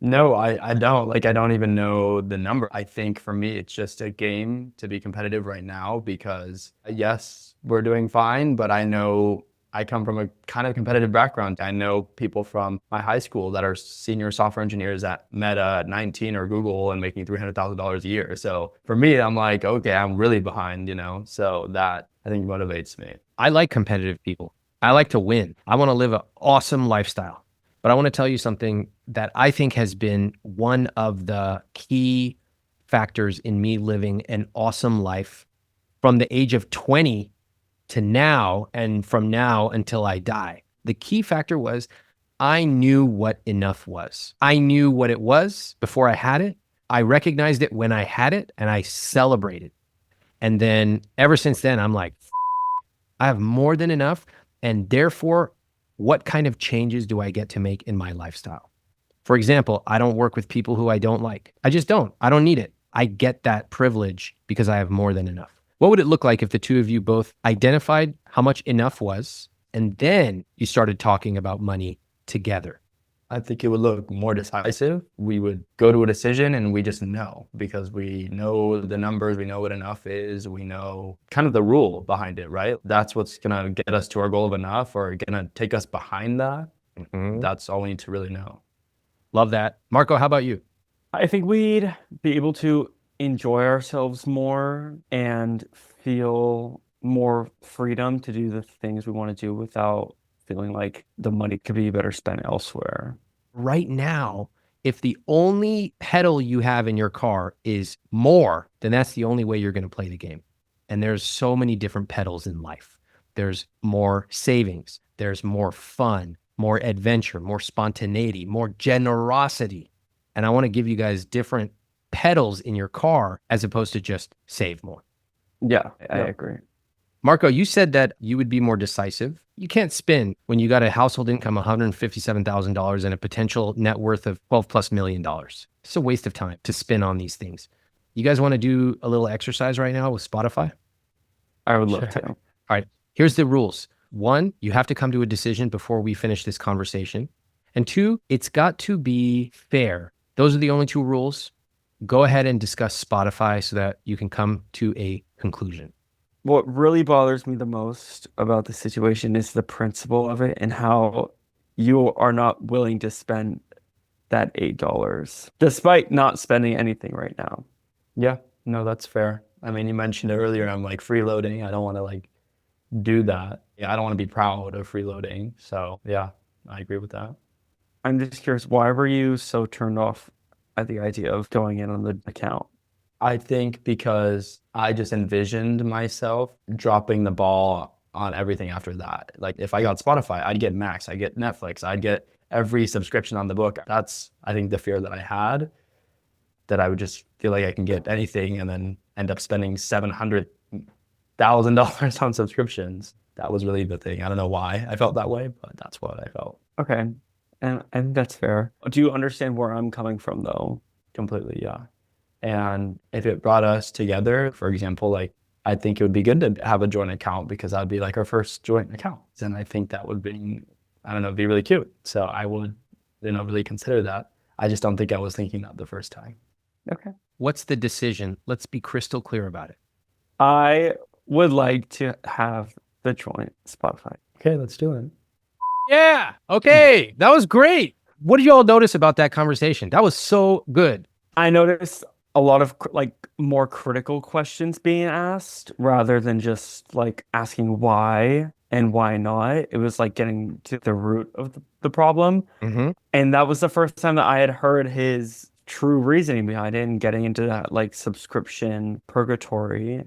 [SPEAKER 2] No, I don't. Like, I don't even know the number. I think for me, it's just a game to be competitive right now because, yes, we're doing fine, but I know I come from a kind of competitive background. I know people from my high school that are senior software engineers at Meta at 19 or Google and making $300,000 a year. So for me, I'm like, okay, I'm really behind, you know? So that I think motivates me.
[SPEAKER 5] I like competitive people. I like to win. I want to live an awesome lifestyle. But I want to tell you something that I think has been one of the key factors in me living an awesome life from the age of 20 to now, and from now until I die. The key factor was I knew what enough was. I knew what it was before I had it. I recognized it when I had it, and I celebrated. And then ever since then, I'm like, I have more than enough. And therefore, what kind of changes do I get to make in my lifestyle? For example, I don't work with people who I don't like. I just don't. I don't need it. I get that privilege because I have more than enough. What would it look like if the two of you both identified how much enough was, and then you started talking about money together?
[SPEAKER 2] I think it would look more decisive. We would go to a decision and we just know because we know the numbers, we know what enough is, we know kind of the rule behind it, right? That's what's gonna get us to our goal of enough or gonna take us behind that. That's all we need to really know.
[SPEAKER 5] Love that. Marco, how about you?
[SPEAKER 1] I think we'd be able to enjoy ourselves more and feel more freedom to do the things we want to do without feeling like the money could be better spent elsewhere.
[SPEAKER 5] Right now, if the only pedal you have in your car is more, then that's the only way you're going to play the game. And there's so many different pedals in life. There's more savings. There's more fun, more adventure, more spontaneity, more generosity. And I want to give you guys different pedals in your car as opposed to just save more.
[SPEAKER 1] Yeah, I agree.
[SPEAKER 5] Marco, you said that you would be more decisive. You can't spin when you got a household income of $157,000 and a potential net worth of $12+ million. It's a waste of time to spin on these things. You guys want to do a little exercise right now with Spotify?
[SPEAKER 1] I would love to.
[SPEAKER 5] All right, here's the rules. 1, you have to come to a decision before we finish this conversation. And 2, it's got to be fair. Those are the only 2 rules. Go ahead and discuss Spotify so that you can come to a conclusion.
[SPEAKER 1] What really bothers me the most about the situation is the principle of it and how you are not willing to spend that $8 despite not spending anything right now.
[SPEAKER 2] Yeah, no, that's fair. I mean, you mentioned it earlier, I'm like freeloading. I don't want to like do that. Yeah, I don't want to be proud of freeloading. So yeah, I agree with that.
[SPEAKER 1] I'm just curious, why were you so turned off at the idea of going in on the account?
[SPEAKER 2] I think because I just envisioned myself dropping the ball on everything after that. Like if I got Spotify, I'd get Max, I'd get Netflix, I'd get every subscription on the book. That's, I think, the fear that I had, that I would just feel like I can get anything and then end up spending $700,000 on subscriptions. That was really the thing. I don't know why I felt that way, but that's what I felt.
[SPEAKER 1] Okay. And I think that's fair. Do you understand where I'm coming from though?
[SPEAKER 2] Completely, yeah. And if it brought us together, for example, like I think it would be good to have a joint account because that would be like our first joint account. And I think that would be, I don't know, be really cute. So I would, really consider that. I just don't think I was thinking that the first time.
[SPEAKER 1] Okay.
[SPEAKER 5] What's the decision? Let's be crystal clear about it.
[SPEAKER 1] I would like to have the joint Spotify.
[SPEAKER 2] Okay, let's do it.
[SPEAKER 5] Yeah. Okay. That was great. What did you all notice about that conversation? That was so good.
[SPEAKER 1] I noticed a lot of like more critical questions being asked rather than just like asking why and why not. It was like getting to the root of the problem.
[SPEAKER 5] Mm-hmm.
[SPEAKER 1] And that was the first time that I had heard his true reasoning behind it and getting into that like subscription purgatory.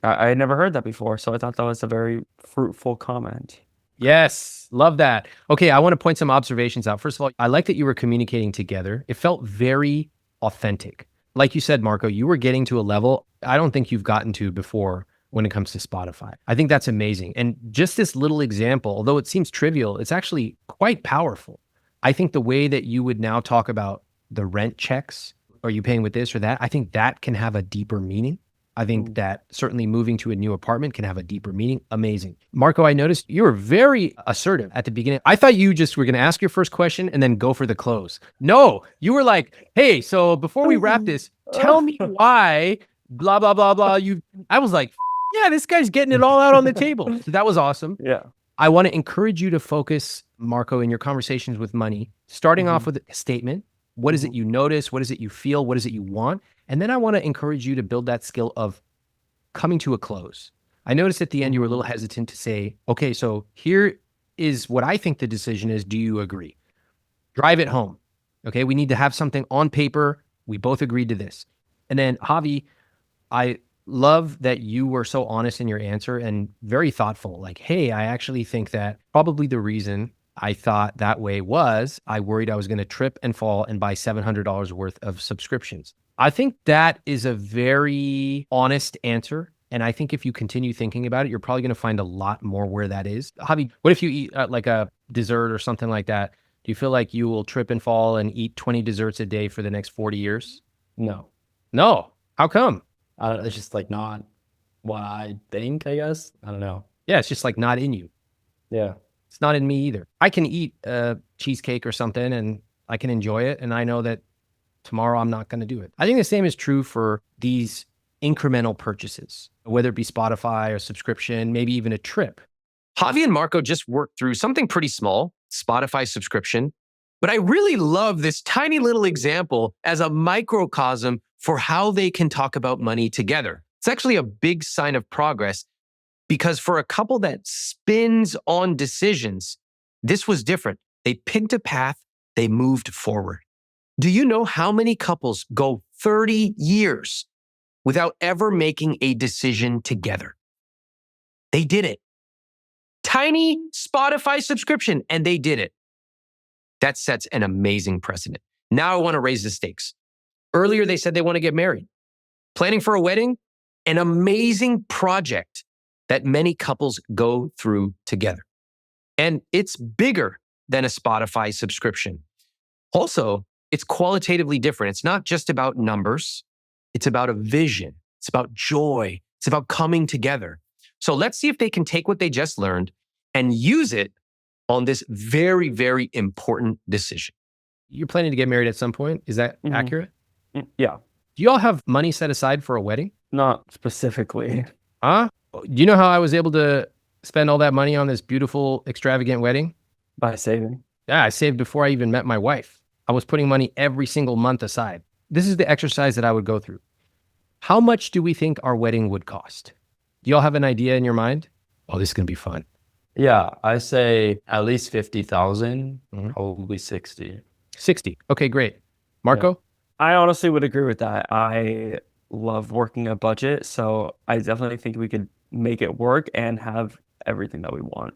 [SPEAKER 1] I had never heard that before, so I thought that was a very fruitful comment.
[SPEAKER 5] Yes. Love that. Okay. I want to point some observations out. First of all, I like that you were communicating together. It felt very authentic. Like you said, Marco, you were getting to a level I don't think you've gotten to before when it comes to Spotify. I think that's amazing. And just this little example, although it seems trivial, it's actually quite powerful. I think the way that you would now talk about the rent checks, are you paying with this or that? I think that can have a deeper meaning. I think that certainly moving to a new apartment can have a deeper meaning. Amazing. Marco, I noticed you were very assertive at the beginning. I thought you just were going to ask your first question and then go for the close. No, you were like, hey, so before we wrap this, tell me why, blah, blah, blah, blah. I was like, yeah, this guy's getting it all out on the table. So that was awesome.
[SPEAKER 1] Yeah.
[SPEAKER 5] I want to encourage you to focus, Marco, in your conversations with money, starting off with a statement. What is it you notice? What is it you feel? What is it you want? And then I want to encourage you to build that skill of coming to a close. I noticed at the end you were a little hesitant to say, okay, so here is what I think the decision is. Do you agree? Drive it home. Okay, we need to have something on paper. We both agreed to this. And then Javi, I love that you were so honest in your answer and very thoughtful. Like, hey, I actually think that probably the reason I thought that way was I worried I was going to trip and fall and buy $700 worth of subscriptions. I think that is a very honest answer. And I think if you continue thinking about it, you're probably going to find a lot more where that is. Javi, what if you eat like a dessert or something like that? Do you feel like you will trip and fall and eat 20 desserts a day for the next 40 years?
[SPEAKER 2] No.
[SPEAKER 5] No. How come?
[SPEAKER 2] It's just like not what I think, I guess. I don't know.
[SPEAKER 5] Yeah, it's just like not in you.
[SPEAKER 2] Yeah.
[SPEAKER 5] It's not in me either. I can eat a cheesecake or something and I can enjoy it. And I know that tomorrow I'm not going to do it. I think the same is true for these incremental purchases, whether it be Spotify or subscription, maybe even a trip.
[SPEAKER 3] Javi and Marco just worked through something pretty small, Spotify subscription. But I really love this tiny little example as a microcosm for how they can talk about money together. It's actually a big sign of progress because for a couple that spins on decisions, this was different. They picked a path, they moved forward. Do you know how many couples go 30 years without ever making a decision together? They did it. Tiny Spotify subscription, and they did it. That sets an amazing precedent. Now I want to raise the stakes. Earlier, they said they want to get married. Planning for a wedding, an amazing project that many couples go through together. And it's bigger than a Spotify subscription. Also, it's qualitatively different. It's not just about numbers. It's about a vision. It's about joy. It's about coming together. So let's see if they can take what they just learned and use it on this very, very important decision.
[SPEAKER 5] You're planning to get married at some point. Is that accurate?
[SPEAKER 1] Yeah.
[SPEAKER 5] Do you all have money set aside for a wedding?
[SPEAKER 1] Not specifically.
[SPEAKER 5] Huh? Do you know how I was able to spend all that money on this beautiful, extravagant wedding?
[SPEAKER 1] By saving.
[SPEAKER 5] Yeah, I saved before I even met my wife. I was putting money every single month aside. This is the exercise that I would go through. How much do we think our wedding would cost? Do y'all have an idea in your mind? Oh, this is going to be fun.
[SPEAKER 2] Yeah, I say at least 50,000, probably 60.
[SPEAKER 5] 60. Okay, great. Marco?
[SPEAKER 1] I honestly would agree with that. I love working a budget, so I definitely think we could make it work and have everything that we want.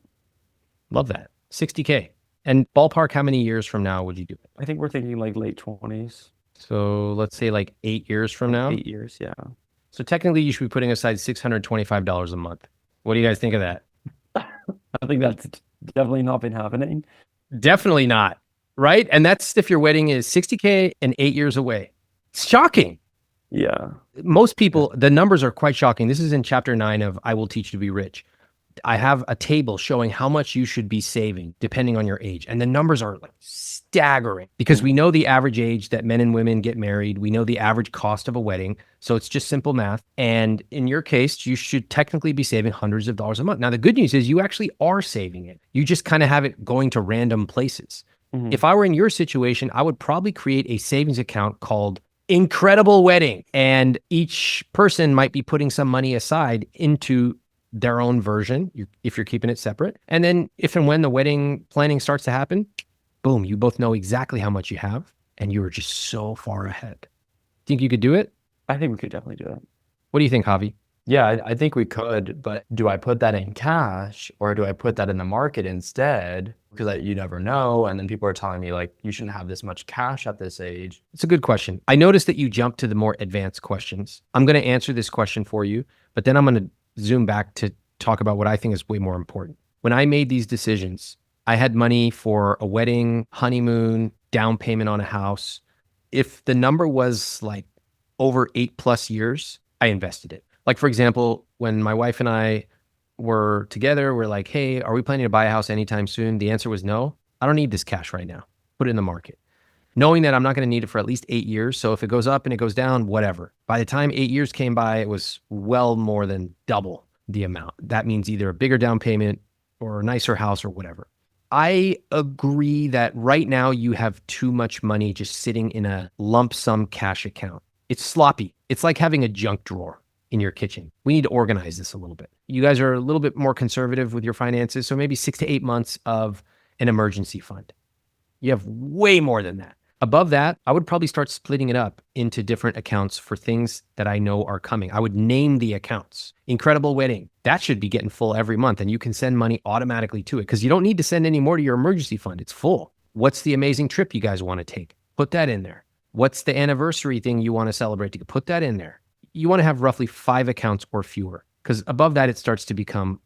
[SPEAKER 5] Love that. 60K. And ballpark, how many years from now would you do it?
[SPEAKER 1] I think we're thinking like late 20s.
[SPEAKER 5] So let's say like 8 years from now.
[SPEAKER 1] 8 years, yeah.
[SPEAKER 5] So technically you should be putting aside $625 a month. What do you guys think of that?
[SPEAKER 1] I think that's definitely not been happening.
[SPEAKER 5] Definitely not. Right? And that's if your wedding is 60K and 8 years away. It's shocking.
[SPEAKER 1] Yeah.
[SPEAKER 5] Most people, the numbers are quite shocking. This is in chapter 9 of I Will Teach You to Be Rich. I have a table showing how much you should be saving depending on your age. And the numbers are like staggering because we know the average age that men and women get married. We know the average cost of a wedding. So it's just simple math. And in your case, you should technically be saving hundreds of dollars a month. Now, the good news is you actually are saving it. You just kind of have it going to random places. If I were in your situation, I would probably create a savings account called Incredible Wedding. And each person might be putting some money aside into their own version, if you're keeping it separate. And then if and when the wedding planning starts to happen, boom, you both know exactly how much you have and you are just so far ahead. Think you could do it?
[SPEAKER 1] I think we could definitely do it.
[SPEAKER 5] What do you think, Javi?
[SPEAKER 2] Yeah, I think we could, but do I put that in cash or do I put that in the market instead? Because you never know. And then people are telling me like, you shouldn't have this much cash at this age.
[SPEAKER 5] It's a good question. I noticed that you jumped to the more advanced questions. I'm going to answer this question for you, but then I'm going to zoom back to talk about what I think is way more important. When I made these decisions, I had money for a wedding, honeymoon, down payment on a house. If the number was like over 8+ years, I invested it. Like, for example, when my wife and I were together, we're like, hey, are we planning to buy a house anytime soon? The answer was no. I don't need this cash right now. Put it in the market. Knowing that I'm not going to need it for at least 8 years. So if it goes up and it goes down, whatever. By the time 8 years came by, it was well more than double the amount. That means either a bigger down payment or a nicer house or whatever. I agree that right now you have too much money just sitting in a lump sum cash account. It's sloppy. It's like having a junk drawer in your kitchen. We need to organize this a little bit. You guys are a little bit more conservative with your finances. So maybe 6 to 8 months of an emergency fund. You have way more than that. Above that, I would probably start splitting it up into different accounts for things that I know are coming. I would name the accounts. Incredible Wedding, that should be getting full every month and you can send money automatically to it because you don't need to send any more to your emergency fund. It's full. What's the amazing trip you guys want to take? Put that in there. What's the anniversary thing you want to celebrate? Put that in there. You want to have roughly 5 accounts or fewer because above that, it starts to become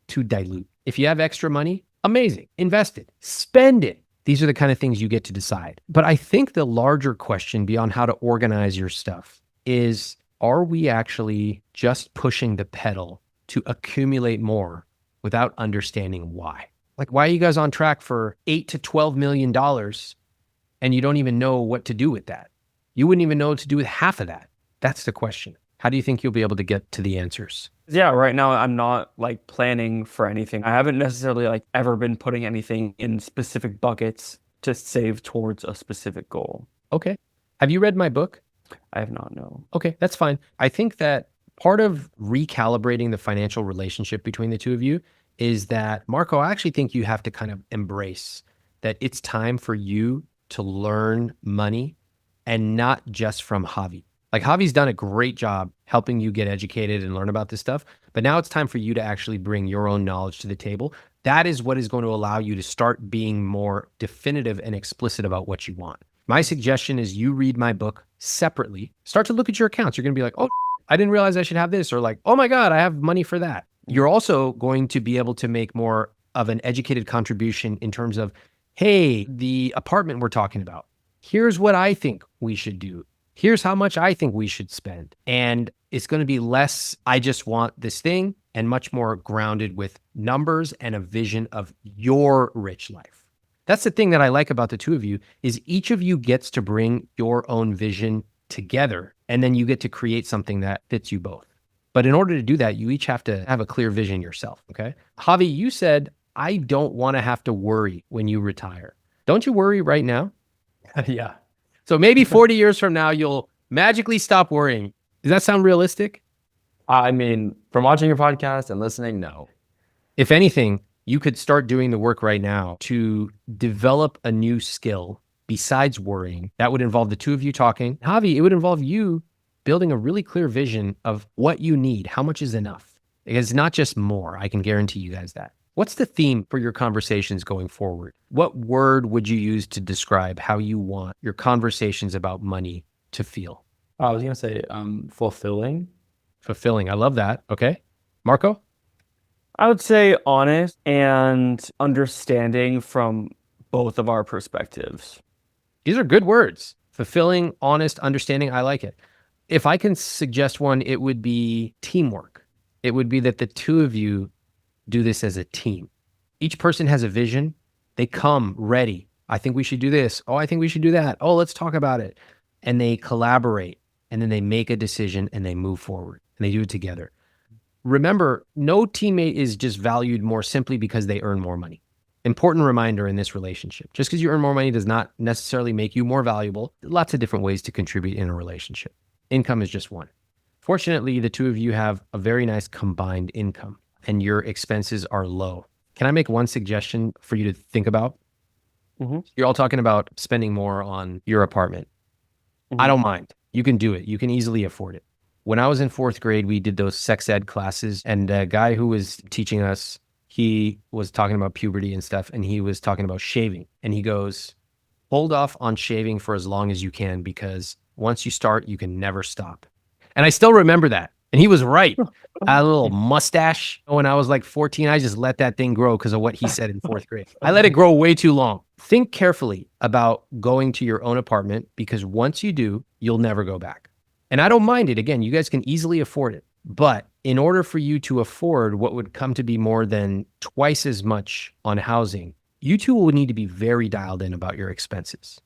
[SPEAKER 5] too dilute. If you have extra money, amazing. Invest it. Spend it. These are the kind of things you get to decide. But I think the larger question beyond how to organize your stuff is, are we actually just pushing the pedal to accumulate more without understanding why? Like, why are you guys on track for $8 to $12 million and you don't even know what to do with that? You wouldn't even know what to do with half of that. That's the question. How do you think you'll be able to get to the answers?
[SPEAKER 1] Yeah, right now I'm not like planning for anything. I haven't necessarily like ever been putting anything in specific buckets to save towards a specific goal.
[SPEAKER 5] Okay. Have you read my book?
[SPEAKER 1] I have not, no.
[SPEAKER 5] Okay, that's fine. I think that part of recalibrating the financial relationship between the two of you is that, Marco, I actually think you have to kind of embrace that it's time for you to learn money and not just from Javi. Like, Javi's done a great job helping you get educated and learn about this stuff, but now it's time for you to actually bring your own knowledge to the table. That is what is going to allow you to start being more definitive and explicit about what you want. My suggestion is you read my book separately. Start to look at your accounts. You're going to be like, oh, I didn't realize I should have this, or like, oh my God, I have money for that. You're also going to be able to make more of an educated contribution in terms of, hey, the apartment we're talking about, here's what I think we should do. Here's how much I think we should spend. And it's going to be less, I just want this thing, and much more grounded with numbers and a vision of your rich life. That's the thing that I like about the two of you is each of you gets to bring your own vision together, and then you get to create something that fits you both. But in order to do that, you each have to have a clear vision yourself, okay? Javi, you said, I don't want to have to worry when you retire. Don't you worry right now?
[SPEAKER 2] Yeah.
[SPEAKER 5] So maybe 40 years from now, you'll magically stop worrying. Does that sound realistic?
[SPEAKER 2] I mean, from watching your podcast and listening, no.
[SPEAKER 5] If anything, you could start doing the work right now to develop a new skill besides worrying. That would involve the two of you talking. Javi, it would involve you building a really clear vision of what you need. How much is enough? It's not just more. I can guarantee you guys that. What's the theme for your conversations going forward? What word would you use to describe how you want your conversations about money to feel?
[SPEAKER 2] I was going to say fulfilling.
[SPEAKER 5] Fulfilling. I love that. Okay. Marco?
[SPEAKER 1] I would say honest and understanding from both of our perspectives.
[SPEAKER 5] These are good words. Fulfilling, honest, understanding. I like it. If I can suggest one, it would be teamwork. It would be that the two of you do this as a team. Each person has a vision. They come ready. I think we should do this. Oh, I think we should do that. Oh, let's talk about it. And they collaborate, and then they make a decision and they move forward and they do it together. Remember, no teammate is just valued more simply because they earn more money. Important reminder in this relationship. Just because you earn more money does not necessarily make you more valuable. Lots of different ways to contribute in a relationship. Income is just one. Fortunately, the two of you have a very nice combined income and your expenses are low. Can I make one suggestion for you to think about?
[SPEAKER 1] Mm-hmm.
[SPEAKER 5] You're all talking about spending more on your apartment.
[SPEAKER 1] Mm-hmm.
[SPEAKER 5] I don't mind. You can do it. You can easily afford it. When I was in 4th grade, we did those sex ed classes, and a guy who was teaching us, he was talking about puberty and stuff, and he was talking about shaving. And he goes, hold off on shaving for as long as you can, because once you start, you can never stop. And I still remember that. And he was right. I had a little mustache when I was like 14. I just let that thing grow because of what he said in 4th grade. I let it grow way too long. Think carefully about going to your own apartment, because once you do, you'll never go back. And I don't mind it. Again, you guys can easily afford it. But in order for you to afford what would come to be more than twice as much on housing, you two will need to be very dialed in about your expenses.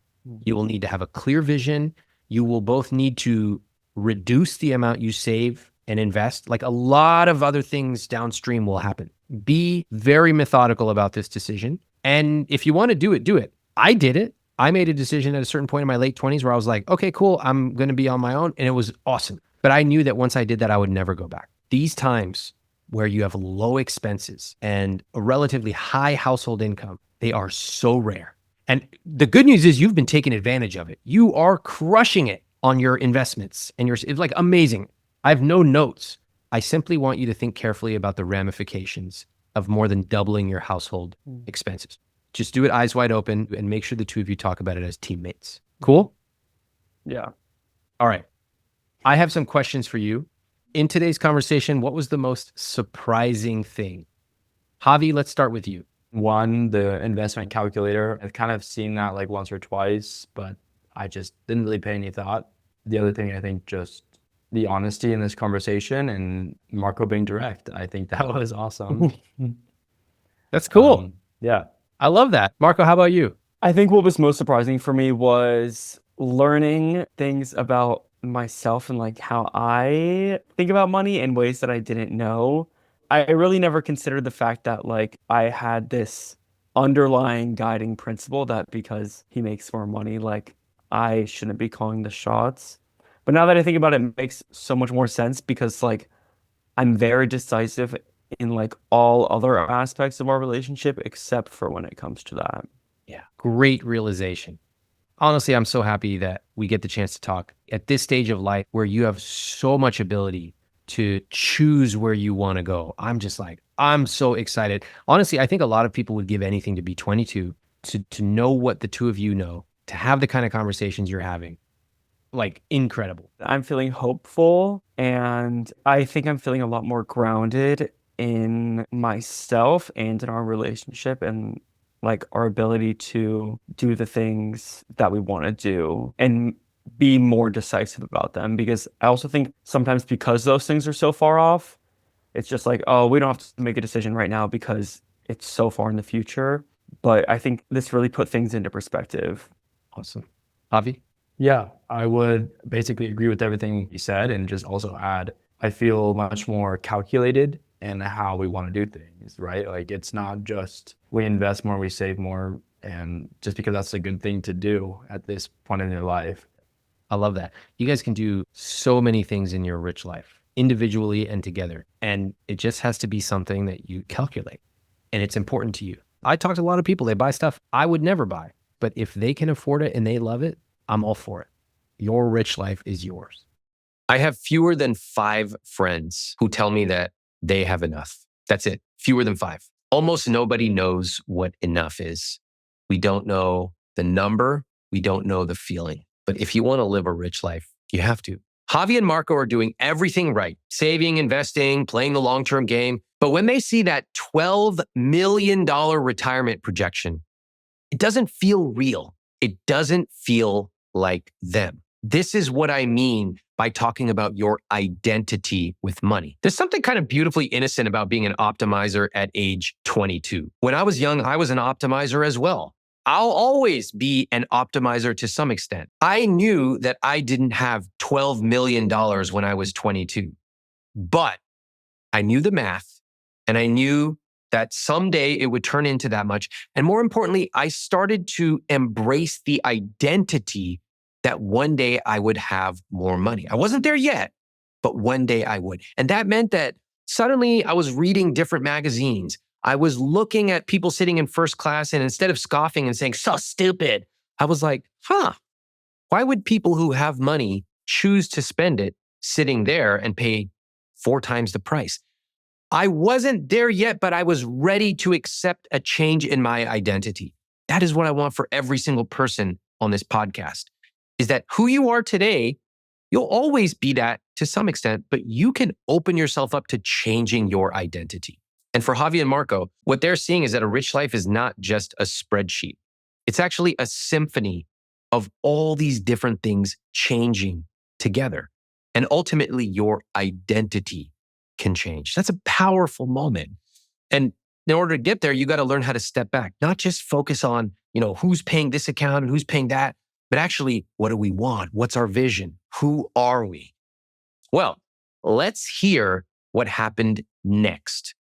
[SPEAKER 5] You will need to have a clear vision. You will both need to reduce the amount you save and invest. Like, a lot of other things downstream will happen. Be very methodical about this decision. And if you want to do it, do it. I did it. I made a decision at a certain point in my late 20s where I was like, okay, cool, I'm going to be on my own. And it was awesome. But I knew that once I did that, I would never go back. These times where you have low expenses and a relatively high household income, they are so rare. And the good news is you've been taking advantage of it. You are crushing it on your investments, and it's like amazing. I have no notes. I simply want you to think carefully about the ramifications of more than doubling your household expenses. Just do it eyes wide open and make sure the two of you talk about it as teammates. Cool?
[SPEAKER 1] Yeah.
[SPEAKER 5] All right. I have some questions for you. In today's conversation, what was the most surprising thing? Javi, let's start with you.
[SPEAKER 2] One, the investment calculator. I've kind of seen that like once or twice, but I just didn't really pay any thought. The other thing, I think, just the honesty in this conversation and Marco being direct. I think that was awesome.
[SPEAKER 5] That's cool.
[SPEAKER 2] Yeah.
[SPEAKER 5] I love that. Marco, how about you?
[SPEAKER 1] I think what was most surprising for me was learning things about myself and like how I think about money in ways that I didn't know. I really never considered the fact that like I had this underlying guiding principle that because he makes more money, like I shouldn't be calling the shots. But now that I think about it, it makes so much more sense because like I'm very decisive in like all other aspects of our relationship except for when it comes to that.
[SPEAKER 5] Yeah. Great realization. Honestly, I'm so happy that we get the chance to talk at this stage of life where you have so much ability to choose where you want to go. I'm just like, I'm so excited. Honestly, I think a lot of people would give anything to be 22, to know what the two of you know, to have the kind of conversations you're having. Like, incredible.
[SPEAKER 1] I'm feeling hopeful, and I think I'm feeling a lot more grounded in myself and in our relationship and like our ability to do the things that we want to do and be more decisive about them. Because I also think sometimes because those things are so far off, it's just like, oh, we don't have to make a decision right now because it's so far in the future. But I think this really put things into perspective.
[SPEAKER 5] Awesome. Javi?
[SPEAKER 2] Yeah, I would basically agree with everything you said and just also add, I feel much more calculated in how we want to do things, right? Like, it's not just we invest more, we save more, and just because that's a good thing to do at this point in your life.
[SPEAKER 5] I love that. You guys can do so many things in your rich life, individually and together. And it just has to be something that you calculate. And it's important to you. I talk to a lot of people, they buy stuff I would never buy. But if they can afford it and they love it, I'm all for it. Your rich life is yours.
[SPEAKER 3] I have fewer than 5 friends who tell me that they have enough. That's it. Fewer than 5. Almost nobody knows what enough is. We don't know the number. We don't know the feeling. But if you want to live a rich life, you have to. Javi and Marco are doing everything right, saving, investing, playing the long-term game. But when they see that $12 million retirement projection, it doesn't feel real. It doesn't feel like them. This is what I mean by talking about your identity with money. There's something kind of beautifully innocent about being an optimizer at age 22. When I was young, I was an optimizer as well. I'll always be an optimizer to some extent. I knew that I didn't have $12 million when I was 22, but I knew the math and I knew that someday it would turn into that much. And more importantly, I started to embrace the identity that one day I would have more money. I wasn't there yet, but one day I would. And that meant that suddenly I was reading different magazines. I was looking at people sitting in first class, and instead of scoffing and saying, so stupid, I was like, why would people who have money choose to spend it sitting there and pay 4 times the price? I wasn't there yet, but I was ready to accept a change in my identity. That is what I want for every single person on this podcast, is that who you are today, you'll always be that to some extent, but you can open yourself up to changing your identity. And for Javi and Marco, what they're seeing is that a rich life is not just a spreadsheet. It's actually a symphony of all these different things changing together. And ultimately, your identity can change. That's a powerful moment. And in order to get there, you got to learn how to step back, not just focus on, who's paying this account and who's paying that, but actually, what do we want? What's our vision? Who are we? Well, let's hear what happened next.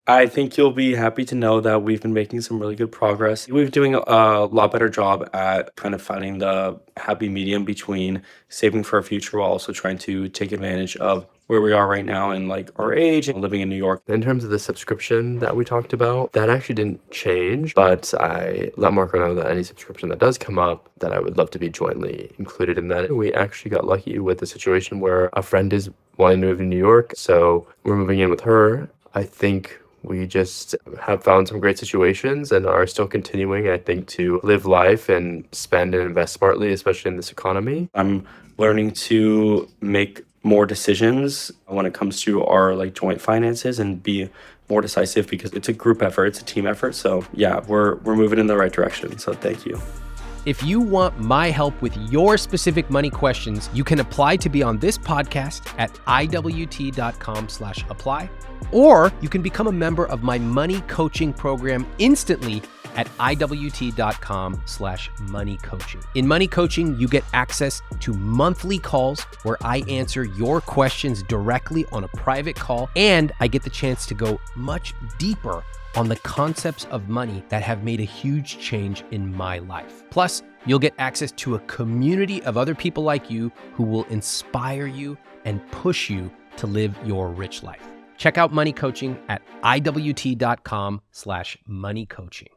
[SPEAKER 1] I think you'll be happy to know that we've been making some really good progress. We've been doing a lot better job at kind of finding the happy medium between saving for our future while also trying to take advantage of where we are right now and like our age and living in New York.
[SPEAKER 4] In terms of the subscription that we talked about, that actually didn't change, but I let Marco know that any subscription that does come up, that I would love to be jointly included in that. We actually got lucky with a situation where a friend is wanting to move to New York, so we're moving in with her. I think we just have found some great situations and are still continuing, I think, to live life and spend and invest smartly, especially in this economy.
[SPEAKER 1] I'm learning to make more decisions when it comes to our like joint finances and be more decisive because it's a group effort, it's a team effort. So yeah, we're moving in the right direction. So thank you.
[SPEAKER 5] If you want my help with your specific money questions, you can apply to be on this podcast at iwt.com/apply, or you can become a member of my money coaching program instantly at iwt.com/moneycoaching. In money coaching, you get access to monthly calls where I answer your questions directly on a private call, and I get the chance to go much deeper on the concepts of money that have made a huge change in my life. Plus, you'll get access to a community of other people like you who will inspire you and push you to live your rich life. Check out money coaching at iwt.com/moneycoaching.